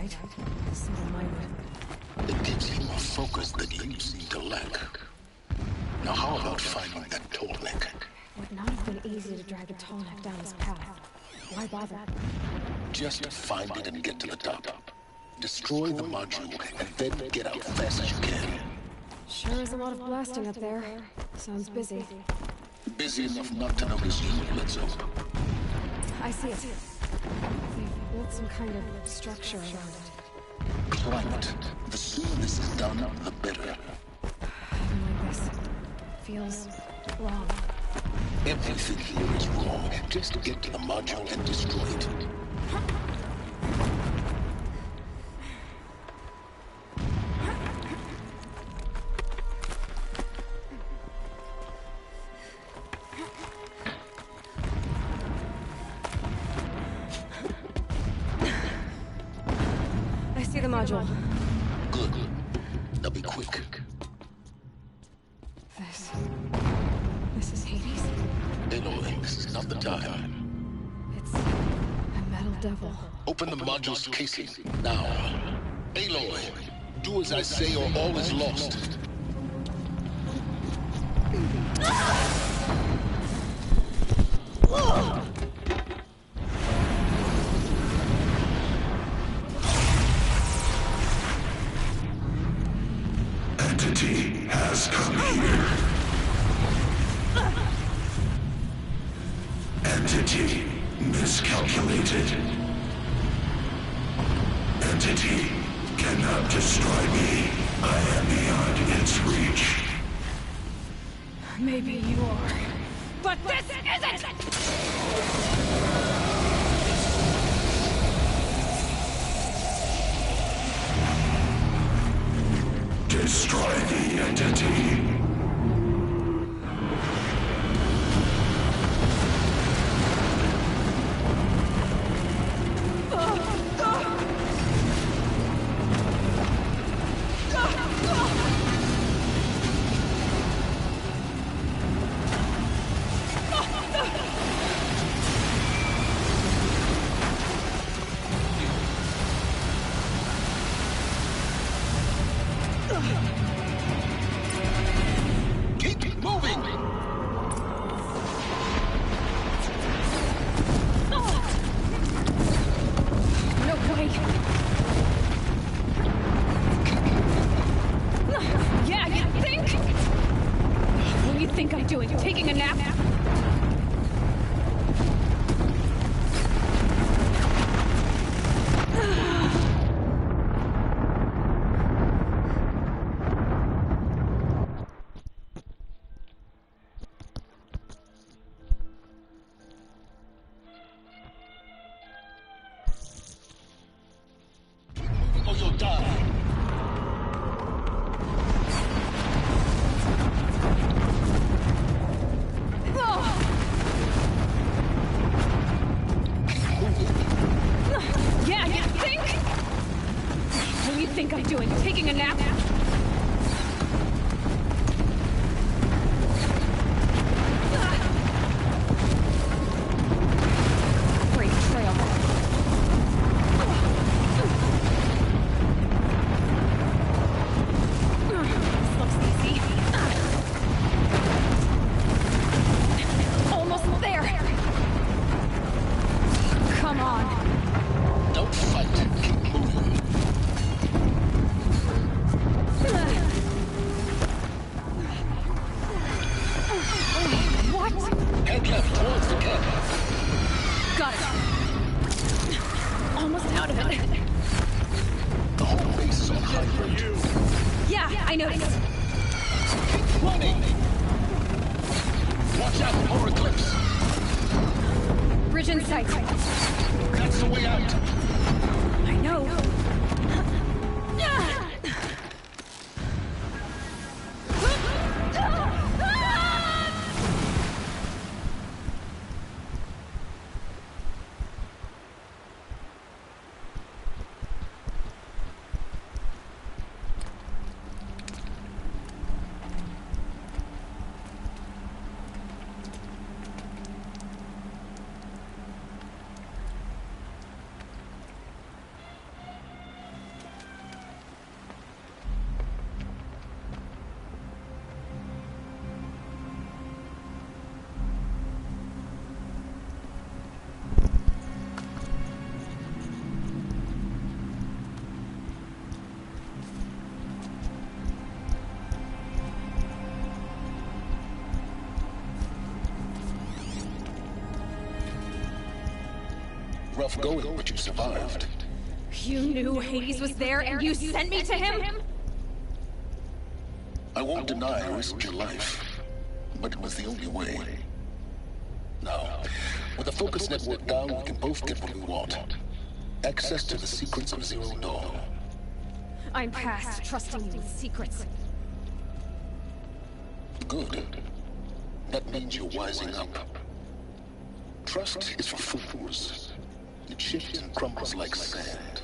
right? Single-minded.
It gives him a focus that you seem to lack. Now how about finding that tall neck?
It would not have been easy to drag a tall neck down his path. Why bother?
Just find it and get to the top. Destroy the module, and then get out fast as you can.
Sure is a lot of blasting up there. Sounds busy.
Busy enough not to notice you, let's hope.
I see it. They've built some kind of structure around it.
Climb it. The sooner this is done, the better.
I don't like this. Feels wrong.
Everything here is wrong. Just get to the module and destroy it.
I see the module.
Good. Now be quick.
This is Hades?
Aloy, this is not the time.
It's a metal devil.
Open the module's casing, now. Aloy, do as I say or all is lost.
Entity has come here. Entity miscalculated. Entity cannot destroy me. I am beyond its reach.
Maybe you are. But this isn't!
Destroy the entity.
Keep moving!
No way! Yeah, you think? What do you think I'm doing? Taking a nap?
Or you'll die.
Yeah, you think? What do you think I'm doing? Taking a nap? Great trail. This looks easy. Almost there. Come on.
Don't fight. Keep moving.
What?
Head left towards the camp.
Got it. Almost out of it.
The whole base is on high ground.
Yeah, I noticed.
Keep running. Watch out for eclipse.
Bridge in sight.
That's the way out.
I know.
Rough going, but you survived.
You knew Hades was there and you sent me to him?
I won't deny I risked your life, but it was the only way. Now, with the focus network down, we can both get what we want. Access to the secrets of Zero Dawn.
I'm past trusting you with secrets.
Good. That means you're wising up. Trust is for fools. It shifts and crumbles like sand.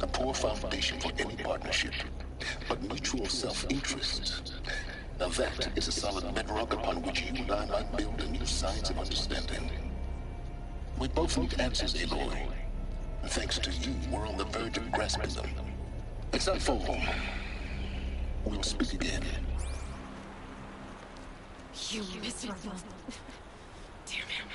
A poor foundation for any partnership. But mutual self-interest. Now that is a solid bedrock upon which you and I might build a new science of understanding. We both need answers, Aloy. And thanks to you, we're on the verge of grasping them. It's not for long. We'll speak again.
You miserable. Damn him.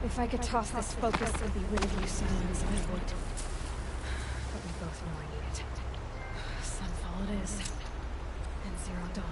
If I could toss this focus and be rid of you silence, I would. But we both know I need it. Sunfall it is. And Zero Dawn.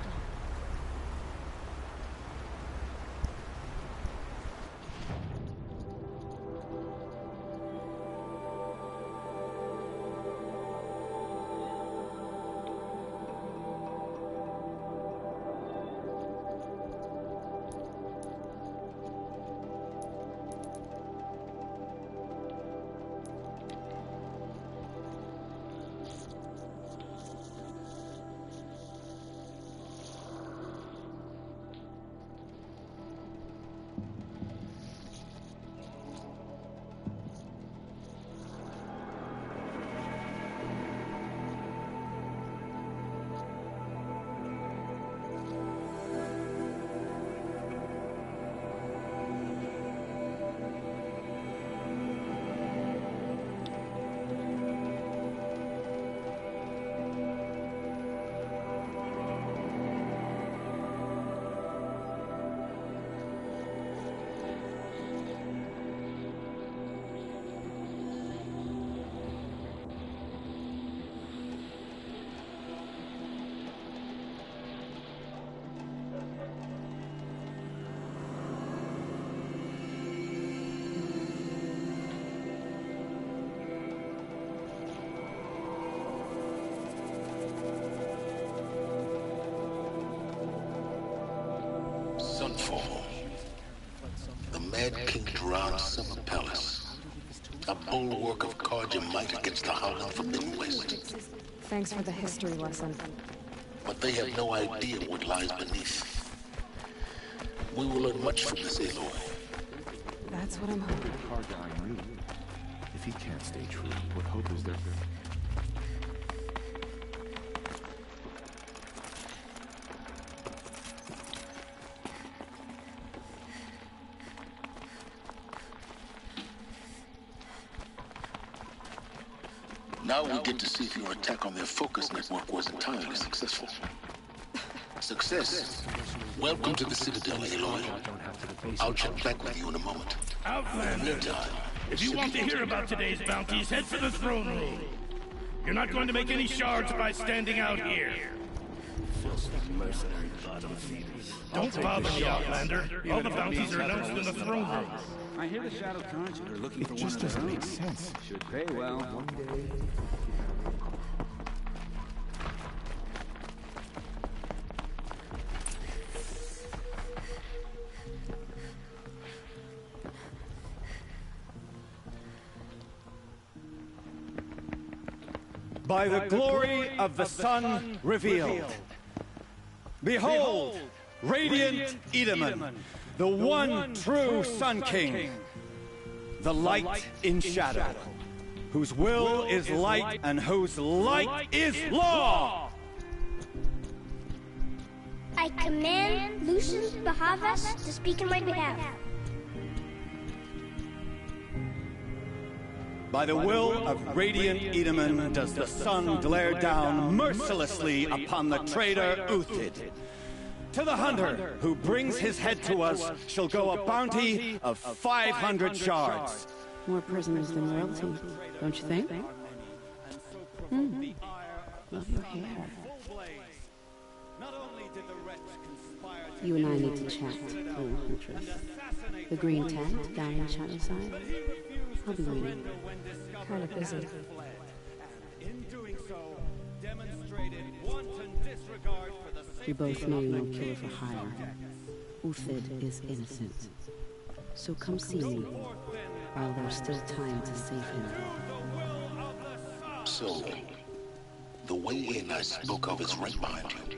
Sunfall. The Mad King's round summer palace. A bulwark of Karja might against the howling Forbidden West.
Thanks for the history lesson.
But they have no idea what lies beneath. We will learn much from this, Aloy.
That's what I'm hoping.
Karja knew. If he can't stay true, what hope is there?
Now we get to see if your attack on their focus network was entirely successful. Success. Welcome to the Citadel, Aloy. I'll check back with you in a moment.
Outlander, if you want to hear about today's bounties, head for the throne room. You're not going to make any shards by standing out here. Don't bother me, Outlander. All the bounties are announced in the throne room.
I hear the Shadow Conjure are looking for one of their own. It just doesn't make sense. Should pay well. One day.
By the glory of the sun revealed. Behold, radiant Edaman, the one true Sun King, the light in shadow, whose will is light and whose light is law.
I command Lucius Bahavas to speak in my behalf.
By the will of radiant Edaman does the sun glare down mercilessly upon the traitor Uthid. To the hunter who brings his head to us shall go a bounty of 500 shards.
More prisoners than royalty, don't you think? Love your hair.
Not only did the
You and I need to chat, little huntress. The green tent down in the shadow side. I'll be waiting.
Kind of busy.
We both know you're no killer for hire. Uthid is innocent. So come see me, while there's still time to save him.
So, the way in I spoke of is right behind you.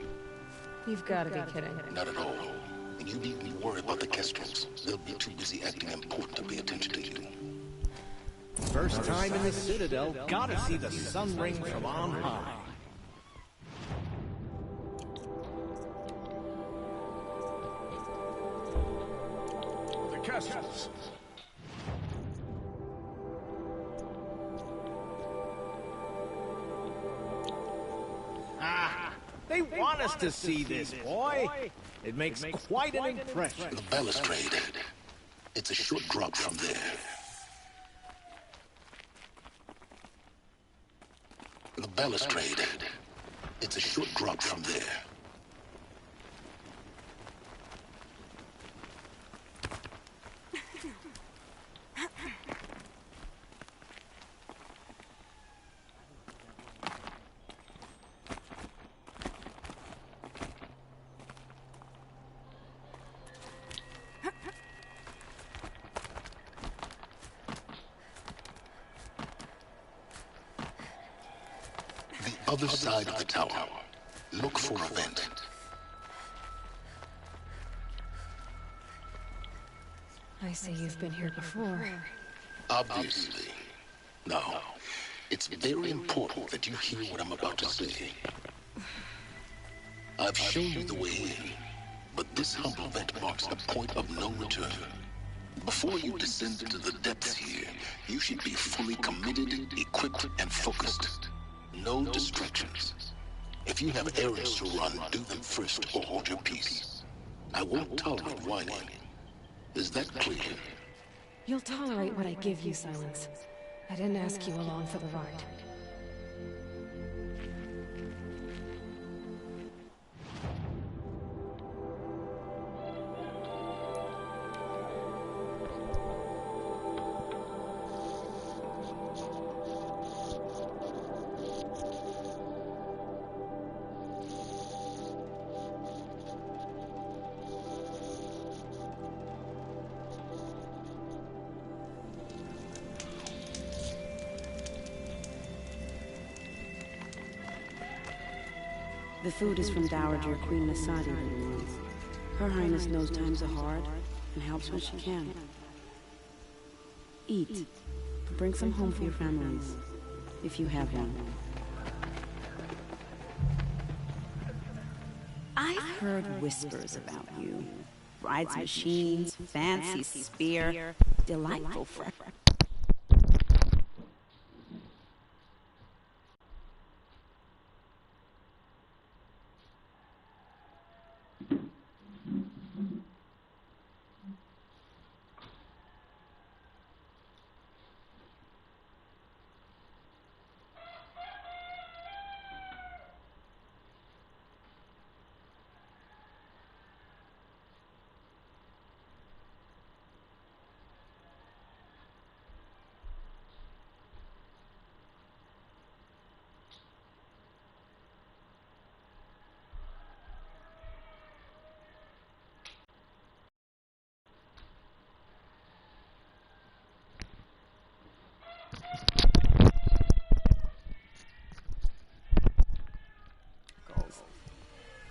You've got to be kidding.
Not at all. And you needn't worry about the Kestrels. They'll be too busy acting important to pay attention to you.
First time in the Citadel, gotta see the sun ring from on high.
The Kestrels.
They want us to see this, boy. It makes quite an impression.
The balustrade. It's a short drop from there. The balustrade. It's a short drop from there. Other side of the tower. Look for a vent.
I see you've been here before.
Obviously. Now, it's very important that you hear what I'm about to say. I've shown you the way in, but this humble vent marks a point of no return. Before you descend into the depths here, you should be fully committed, equipped, and focused. No distractions. If you have errands to run, do them first or hold your peace. I won't tolerate whining. Is that clear?
You'll tolerate what I give you, Silence. I didn't ask you along for the ride.
The food is from Dowager Queen Masadi, little ones. Her Highness knows times are hard and helps when she can. Eat. Bring some home for your families, if you have one. I've heard whispers about you. Rides machines, fancy spear, delightful fresh.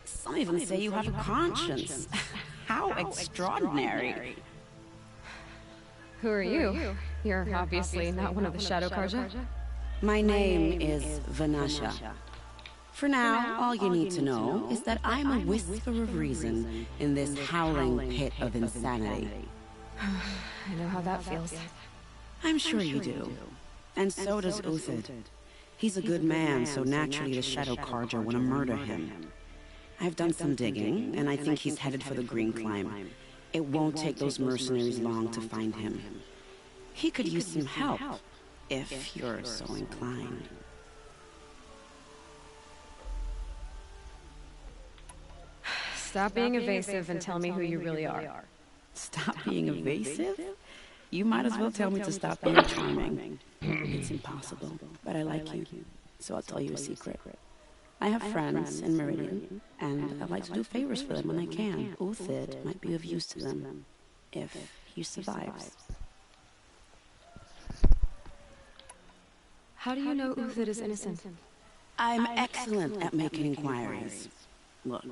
Some even say you have a conscience. How extraordinary.
Who are you? You're obviously not one of the Shadow Karja.
My name is Vanasha. For now, all you need to know is that I'm a whisper of reason in this howling pit of insanity.
I know how that feels.
I'm sure you do. And so does Uthid. He's a good man, so naturally the Shadow Karja want to murder him. I've done some digging, and I think he's headed for the Green Climb. It won't take those mercenaries long to find him. He could use some help, if you're so inclined.
Stop being evasive and tell me who you really are.
Stop being evasive? You might as well tell me to stop being charming. It's impossible, but I like you, so I'll tell you a secret. I have friends in Meridian, and I like to do favors for them when I can. Uthid might be of use to them, if he survives.
How do you know Uthid is innocent?
I'm excellent at making inquiries. Look,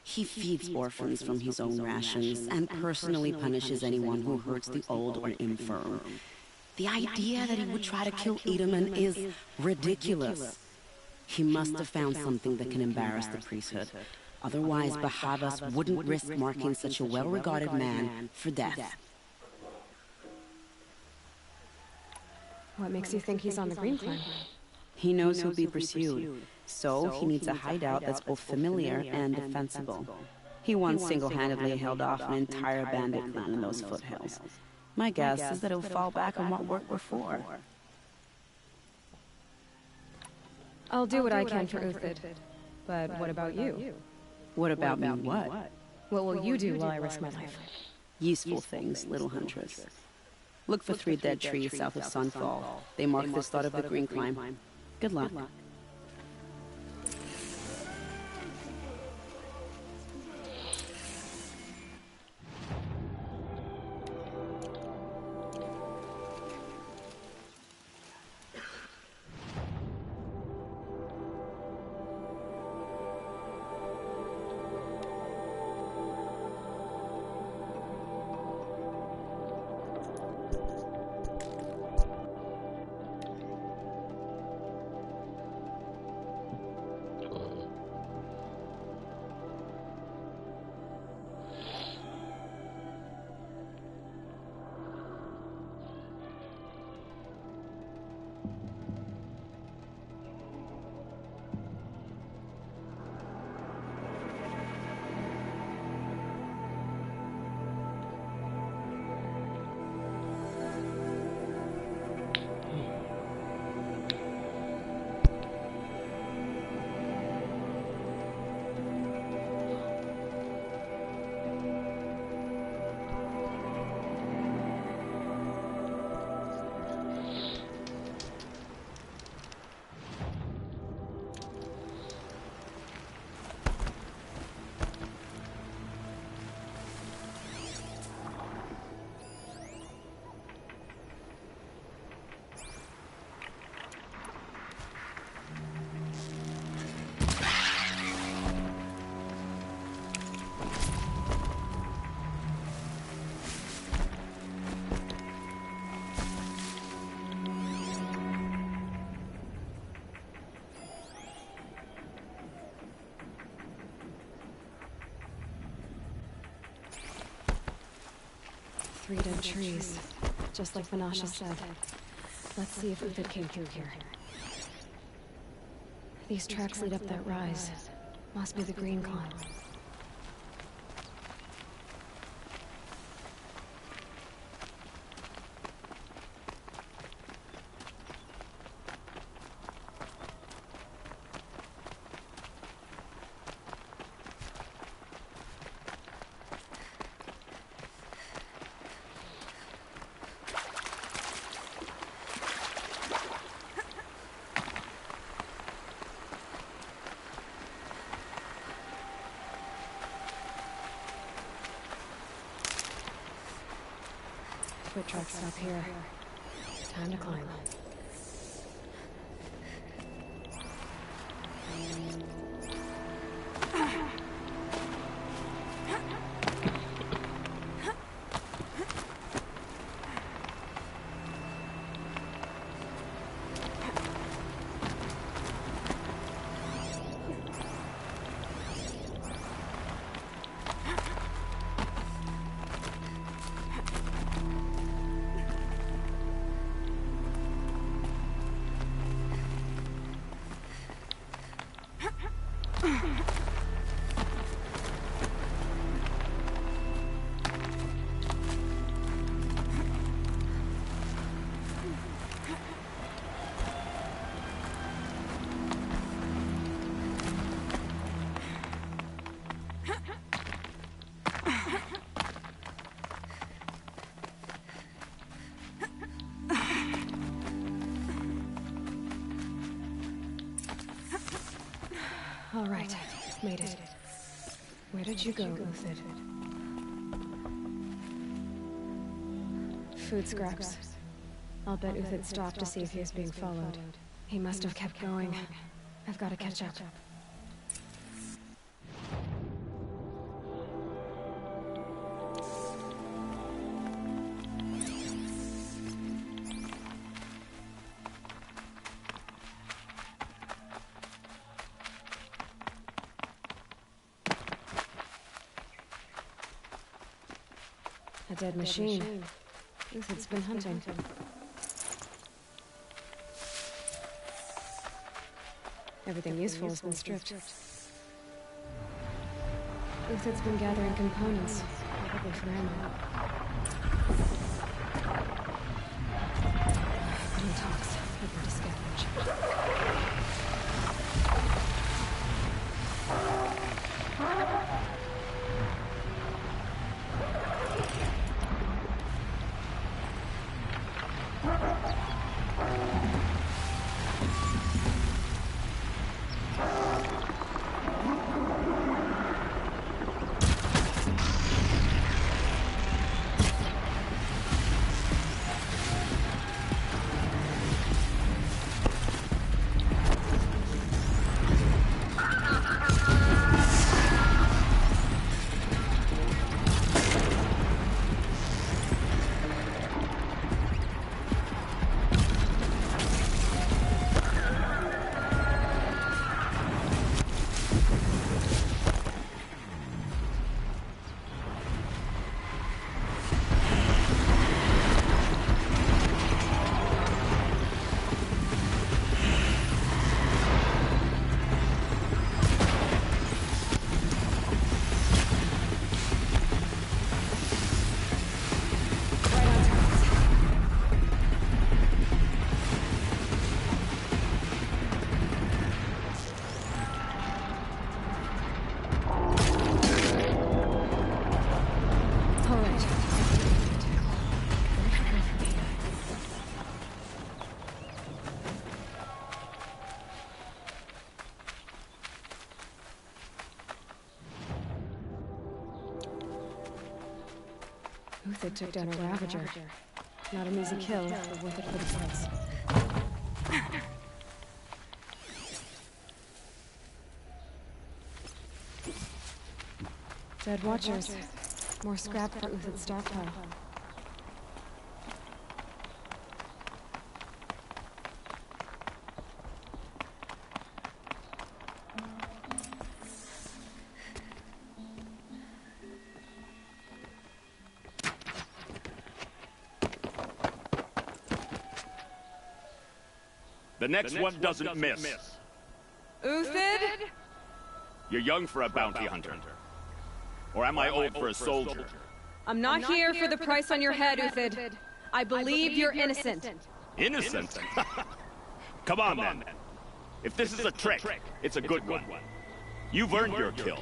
he feeds orphans from his own rations and personally punishes anyone who hurts the old or infirm. The idea that he would try to kill Edelman is ridiculous. He must have found something that can embarrass the priesthood. Otherwise, Bahavas wouldn't risk marking such a well-regarded man for death.
What makes you think he's on the Green Clan?
He knows he'll be pursued, so he needs a hideout that's both familiar and defensible. He once single-handedly held off an entire bandit clan in those foothills. My guess is that he'll fall back on what worked before.
I'll do what I can for Uthid. But what about you?
What about me what?
What will you do while I risk my life?
Useful things, little huntress. Look for 3 dead trees south of Sunfall. They mark the start of the Green Climb. Good luck.
Three dead trees, just like Vanasha said. Let's see if Uthid came through here. These tracks lead up that rise. Must be the Green Climb. Foot tracks stop here. Time to climb. All right, made it. Where did you go, Uthid? Food scraps. I'll bet Uthid stopped to see if he was being followed. He must have kept going. I've got to catch up. A dead machine. Uthid's been hunting. Everything useful has been stripped. Uthid's been gathering components, probably for ammo. No talks. I've got to scavenge. Uthid took down a Ravager. Not an easy kill, but worth it for the price. Dead Watchers. More scrap for Uthid's stockpile.
The next one doesn't miss.
Uthid?
You're young for a bounty hunter. Or am I old for a soldier?
I'm not here for the price on your head, Uthid. I believe you're innocent.
Innocent? Come on, then. If this is a trick, it's a good one. You've earned your kill.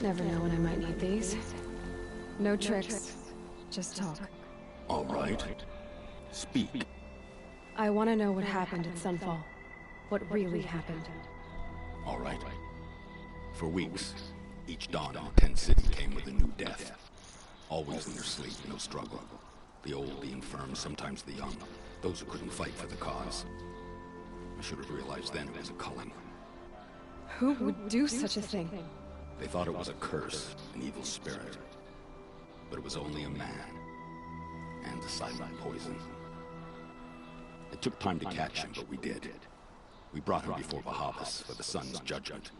Never know when I might need these. No tricks, just talk.
All right. Speak.
I want to know what happened at Sunfall. What really happened.
All right. For weeks, each dawn in the Tent City came with a new death. Always in their sleep, no struggle. The old, the infirm, sometimes the young. Those who couldn't fight for the cause. I should have realized then it was a culling.
Who would do such a thing?
They thought it was a curse, an evil spirit. But it was only a man. And a silent poison. It took time to catch him, but we did. We brought him before Bahavas for the sun's judgment.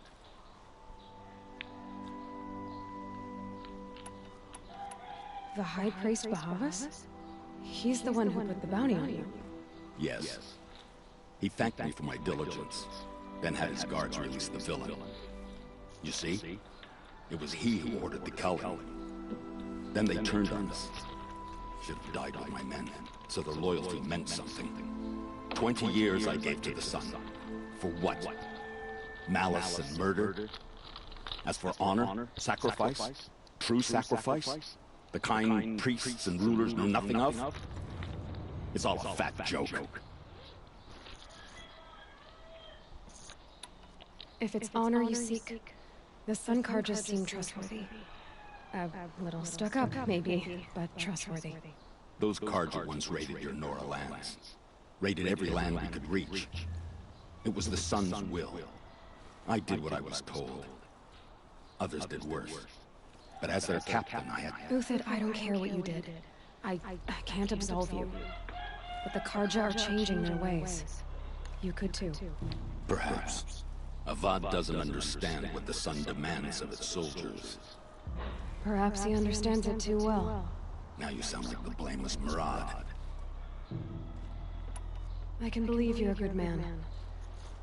The High Priest Bahavas? He's the one who put the bounty on you.
Yes. He thanked me for my diligence, then had his guards release the villain. You see? It was he who ordered the culling. Then they turned on us. Should have died with my men, so their loyalty meant something. 20 years I gave to the sun. For what? Malice and murder? As for honor, sacrifice, true sacrifice, the kind priests and rulers know nothing of, it's all a fat joke.
If it's honor you seek, the Sun Carjas seem trustworthy. A little stuck up, maybe, but trustworthy.
Those Carja once raided your Nora lands. Raided every land we could reach. It was the Sun's will. I did what I was told. Others did worse. But as their captain, I had...
Uthid, I don't care what you did. I can't absolve you. But the Carja are changing their ways. You could too.
Perhaps. Avad doesn't understand what the Sun demands of its soldiers.
Perhaps he understands it too well.
Now you sound like the blameless Murad.
I can believe you're a good man.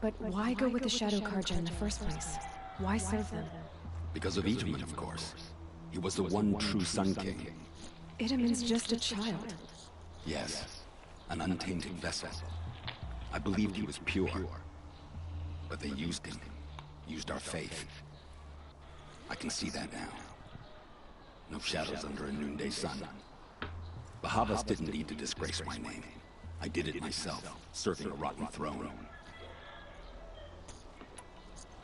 But why go with the Shadow Carja in the first place? Why serve them?
Because of Itaman, of course. He was the one true Sun King.
Itaman's just a child.
Yes, an untainted vessel. I believed he was pure. But they used him. Used our faith. I can see that now. No shadows under a noonday sun. Bahavas didn't need to disgrace my name. I did it myself, serving a rotten throne.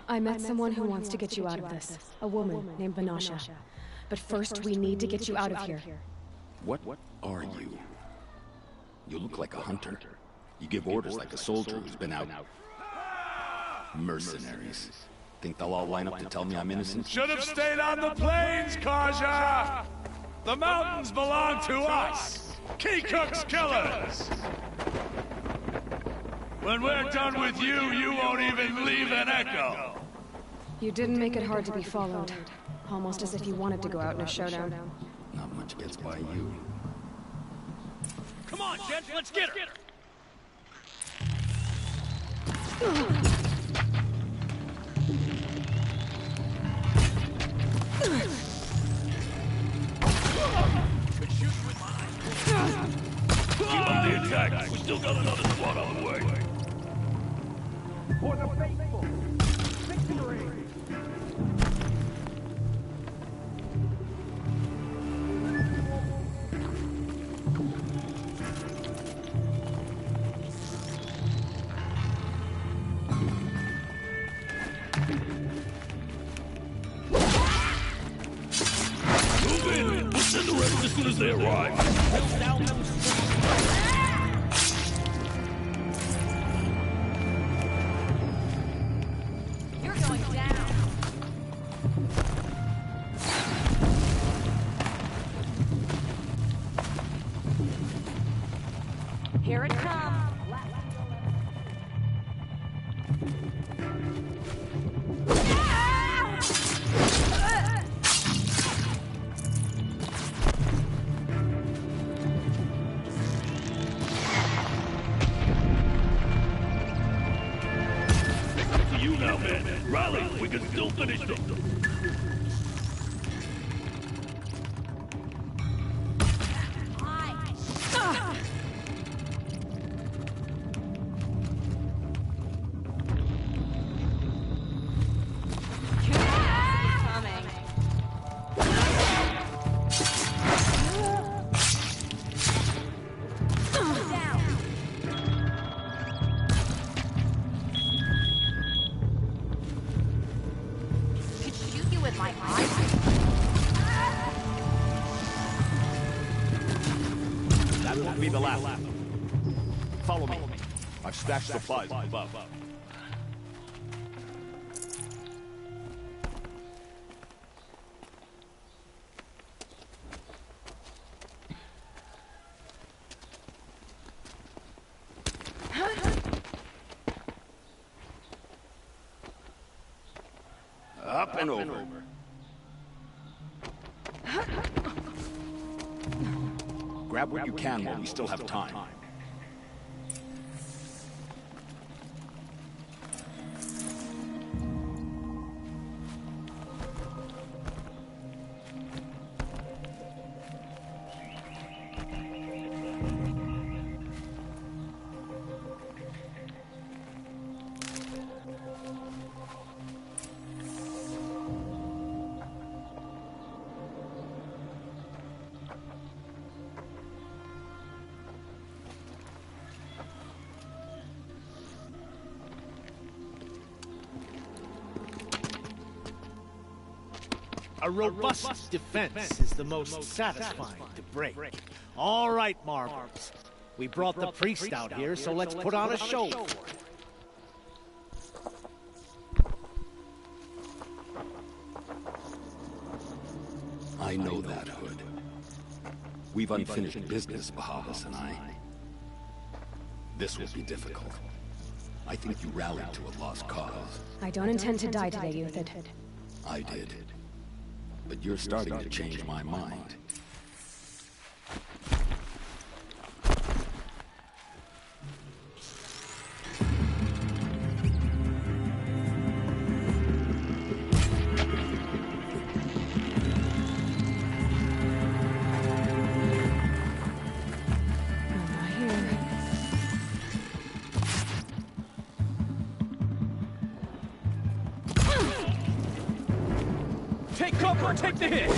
I met someone who wants to get you out of this. A woman named Vanasha. But first, we need to get you out of here.
What are you? You look like a hunter. You give orders like a soldier who's been out. Mercenaries. Think they'll all line up to tell me I'm innocent?
Should have stayed on the plains, Carja! The mountains belong to us! Keycook's killers! When we're done with you, you won't even leave an echo!
You didn't make it hard to be followed. Almost as if you wanted to go out in a showdown.
Not much gets by you.
Come on, gents, let's get her! Keep on the attack. We still got another squad on the way. For the faithful, victory! Move in! We'll send the rest as soon as they arrive.
You're going down. Here it comes.
You now, man. Rally, we can still finish them.
That won't be the last. Follow me. I've stashed supplies above.
Up and over. Grab what you can while we still have time.
A robust defense is the most satisfying to break. All right, Marbles. We brought the priest out here, so let's put on a show for it.
I know that, Hood. We've unfinished business, Bahavas and I. This will be difficult. I think you rallied to a lost cause.
I don't intend to die today, Uthid.
I did. But you're starting to change my mind.
Take cover! Take the hit!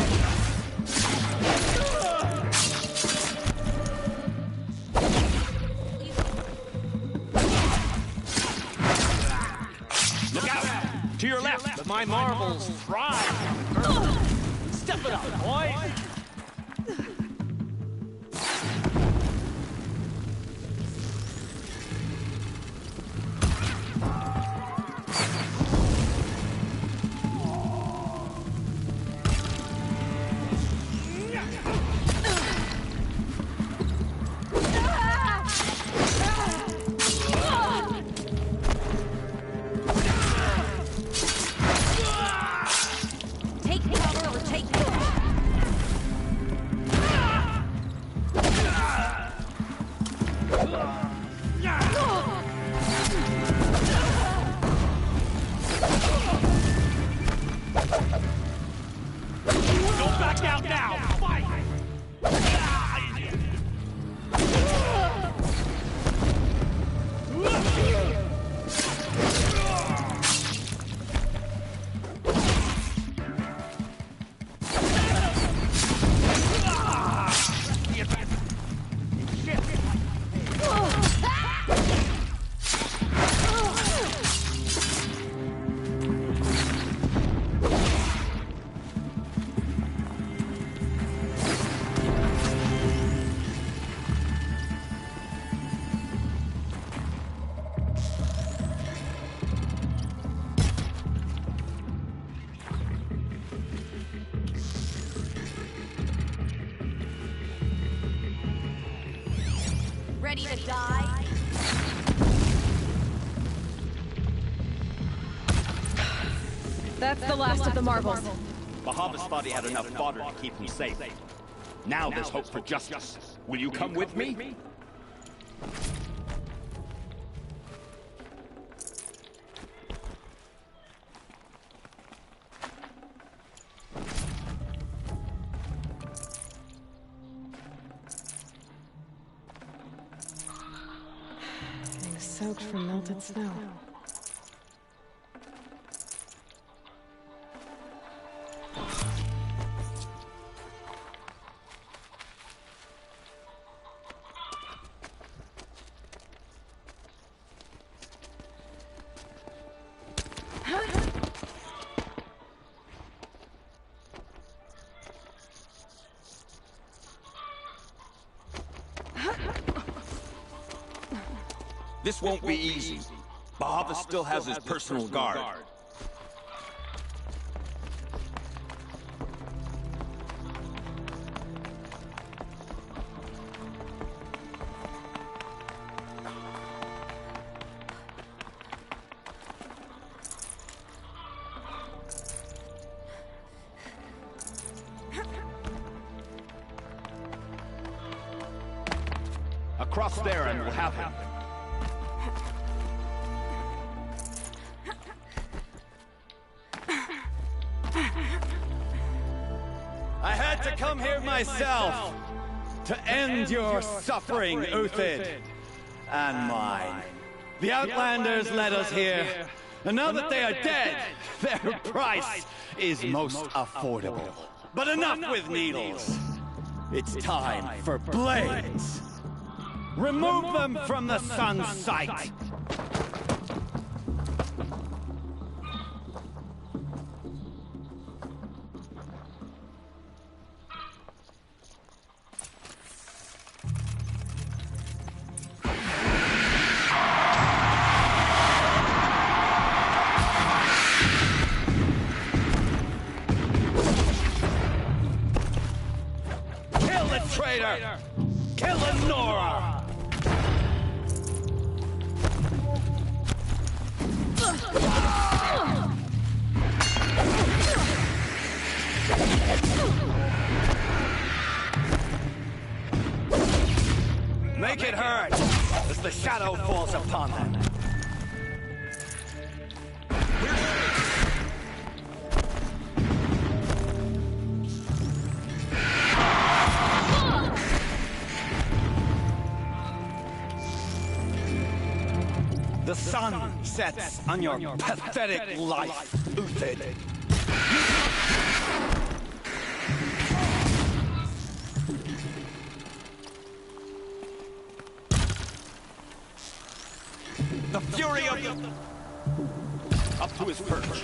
Look out! To your left! My marbles fry! Step it up, boy!
Ready to die?
That's the last of the marbles.
Bahavas thought he had enough fodder to keep him safe. Now there's hope for justice. Will you come with me?
Getting soaked from melted snow.
This won't be easy. Bahavas still has his personal guard.
Across there and we'll have him.
I had to come here myself to end your suffering, Uthid, and mine. The Outlanders led us here, and now that they are dead, their price is most affordable. But enough with needles. It's time for blades. Remove them from the sun's sight. make it hurt as the shadow falls upon them. The sun sets on your pathetic life, Uthid. The fury of the... Up to his perch.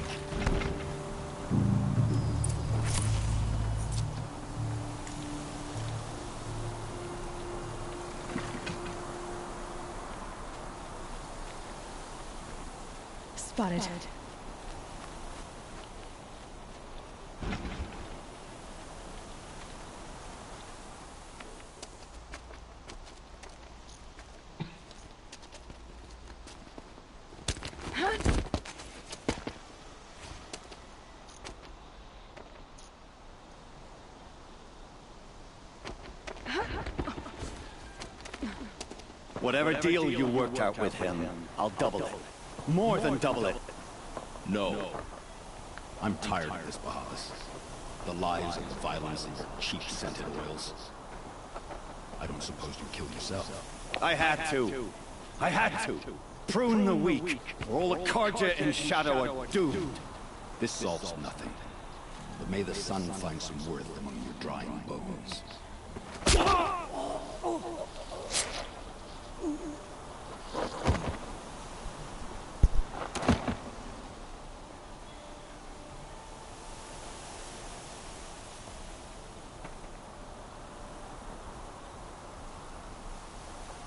Spotted.
Whatever deal you worked out with him, I'll double it. More than double it.
No. I'm tired of this, Bahavas. The lies and the violence and your cheap-scented oils. I don't suppose you killed yourself.
I had to. I had to. Prune the weak, or all the Karja in Shadow are doomed.
This solves nothing. But may the sun find some worth among your drying bones.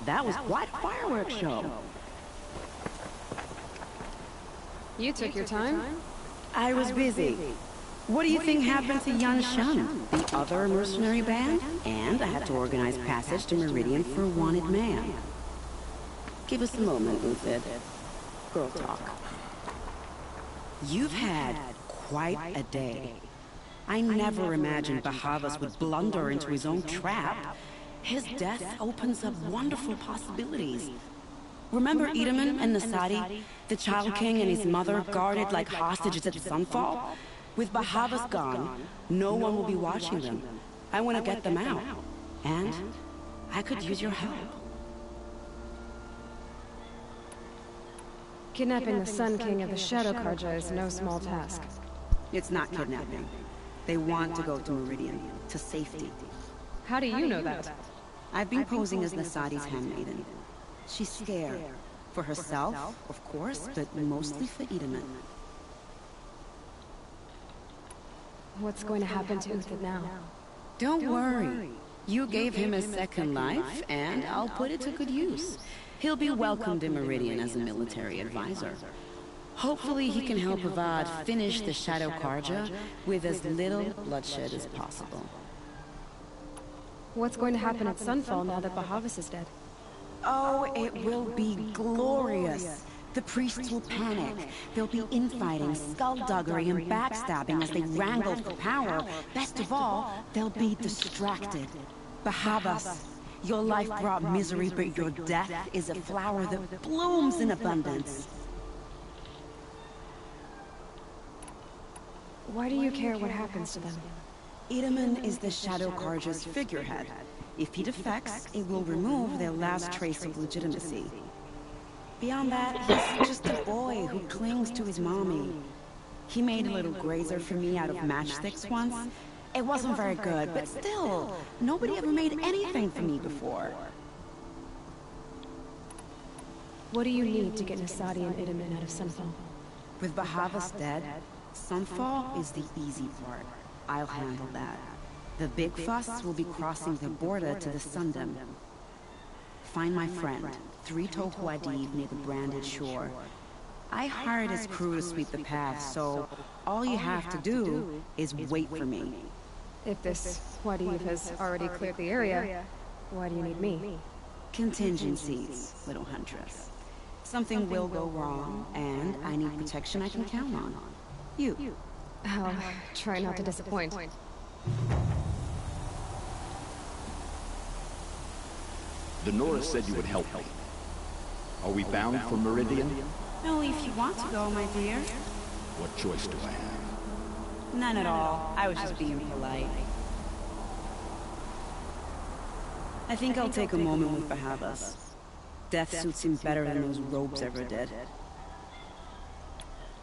That was quite a fireworks show.
You took your time?
I was busy. What do you think happened to Yan Shan, the other mercenary band? And I had to organize passage to Meridian for a wanted man. Give us a moment, Uthid. Girl talk. You've had quite a day. I never imagined Bahavas would blunder into his own trap. His death opens up wonderful possibilities. Remember Edaman and Nasadi, the Child King and his mother guarded like hostages at Sunfall? With Bahavas gone, no one will be watching them. I want to get them out. And I could use your help.
Kidnapping the Sun King of the Shadow Karja is no small task.
It's not kidnapping. They want to go to Meridian, to safety.
How do you know that?
I've been posing as Nasadi's handmaiden. She's scared. For herself, of course, but mostly for Edaman.
What's going to happen to Uthid now?
Don't worry. You gave him a second life, and I'll put it to good use. He'll be welcomed in Meridian as a military advisor. Hopefully he can help Avad finish the Shadow Karja with as little bloodshed as possible.
What's going to happen at Sunfall now that Bahavas is dead?
Oh, it will be glorious. The priests will panic. There'll be infighting, skullduggery, and backstabbing as they wrangle for power. Best of all, they'll be distracted. Bahavas, your life brought misery, but your death is a flower that blooms in abundance.
Why do you care what happens to them?
Edaman is the Shadow Karja's figurehead. If he defects, it will remove their last trace of legitimacy. Beyond that, he's just a boy who clings to his mommy. He made a little grazer for me out of matchsticks once. It wasn't very good, but still, nobody ever made anything for me before.
What do you need to get Nasadi and Edaman out of Sunfall?
With Bahavas dead, Sunfall is the easy part. I'll handle that. The big fuss will be crossing the border to the Sundom. Find my friend, 3 Tohuadiv near the branded shore. I hired his crew to sweep the path, so all you have to do is wait for me.
If this Wadiv has already cleared the area, why do you need me?
Contingencies, little huntress. Something will go wrong, and I need protection I can count on. You.
I'll try not to disappoint.
The Norris said you would help me. Are we bound for Meridian?
Only if you want to go, my dear.
What choice do I have?
None at all. I was just being polite. I think I'll take a moment with Bahavas. Death suits him better than those robes ever did.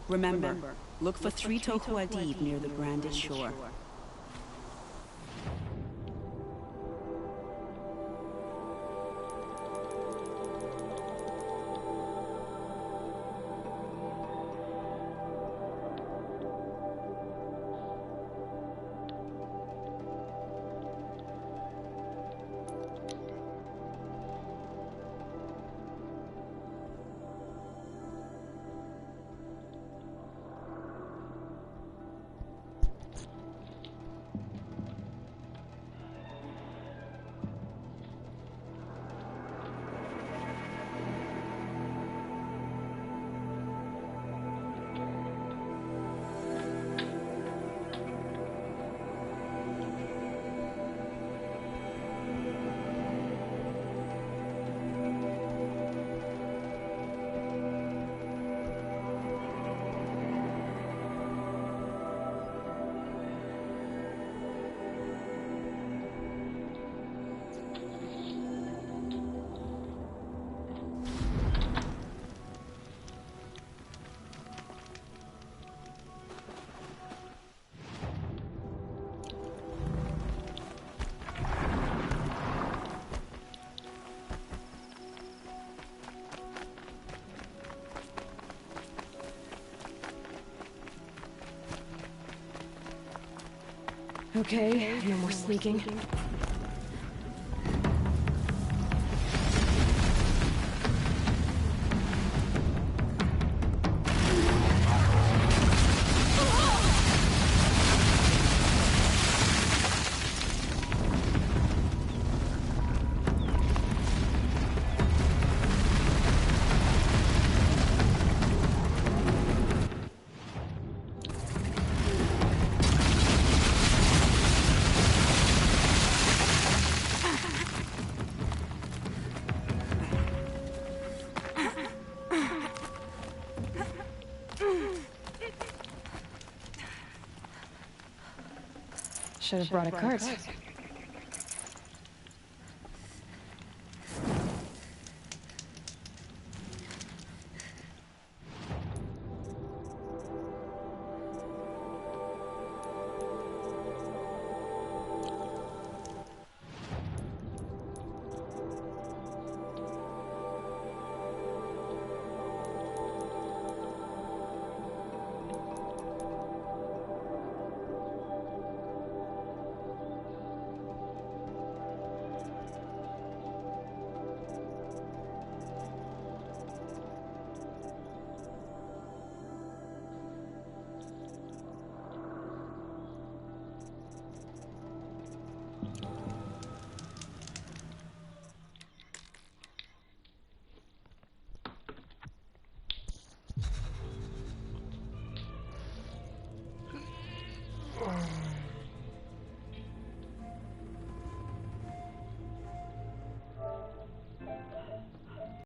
Remember, look for 3 Toku Adib near the branded shore.
Okay, no more sneaking. Should have brought a cart.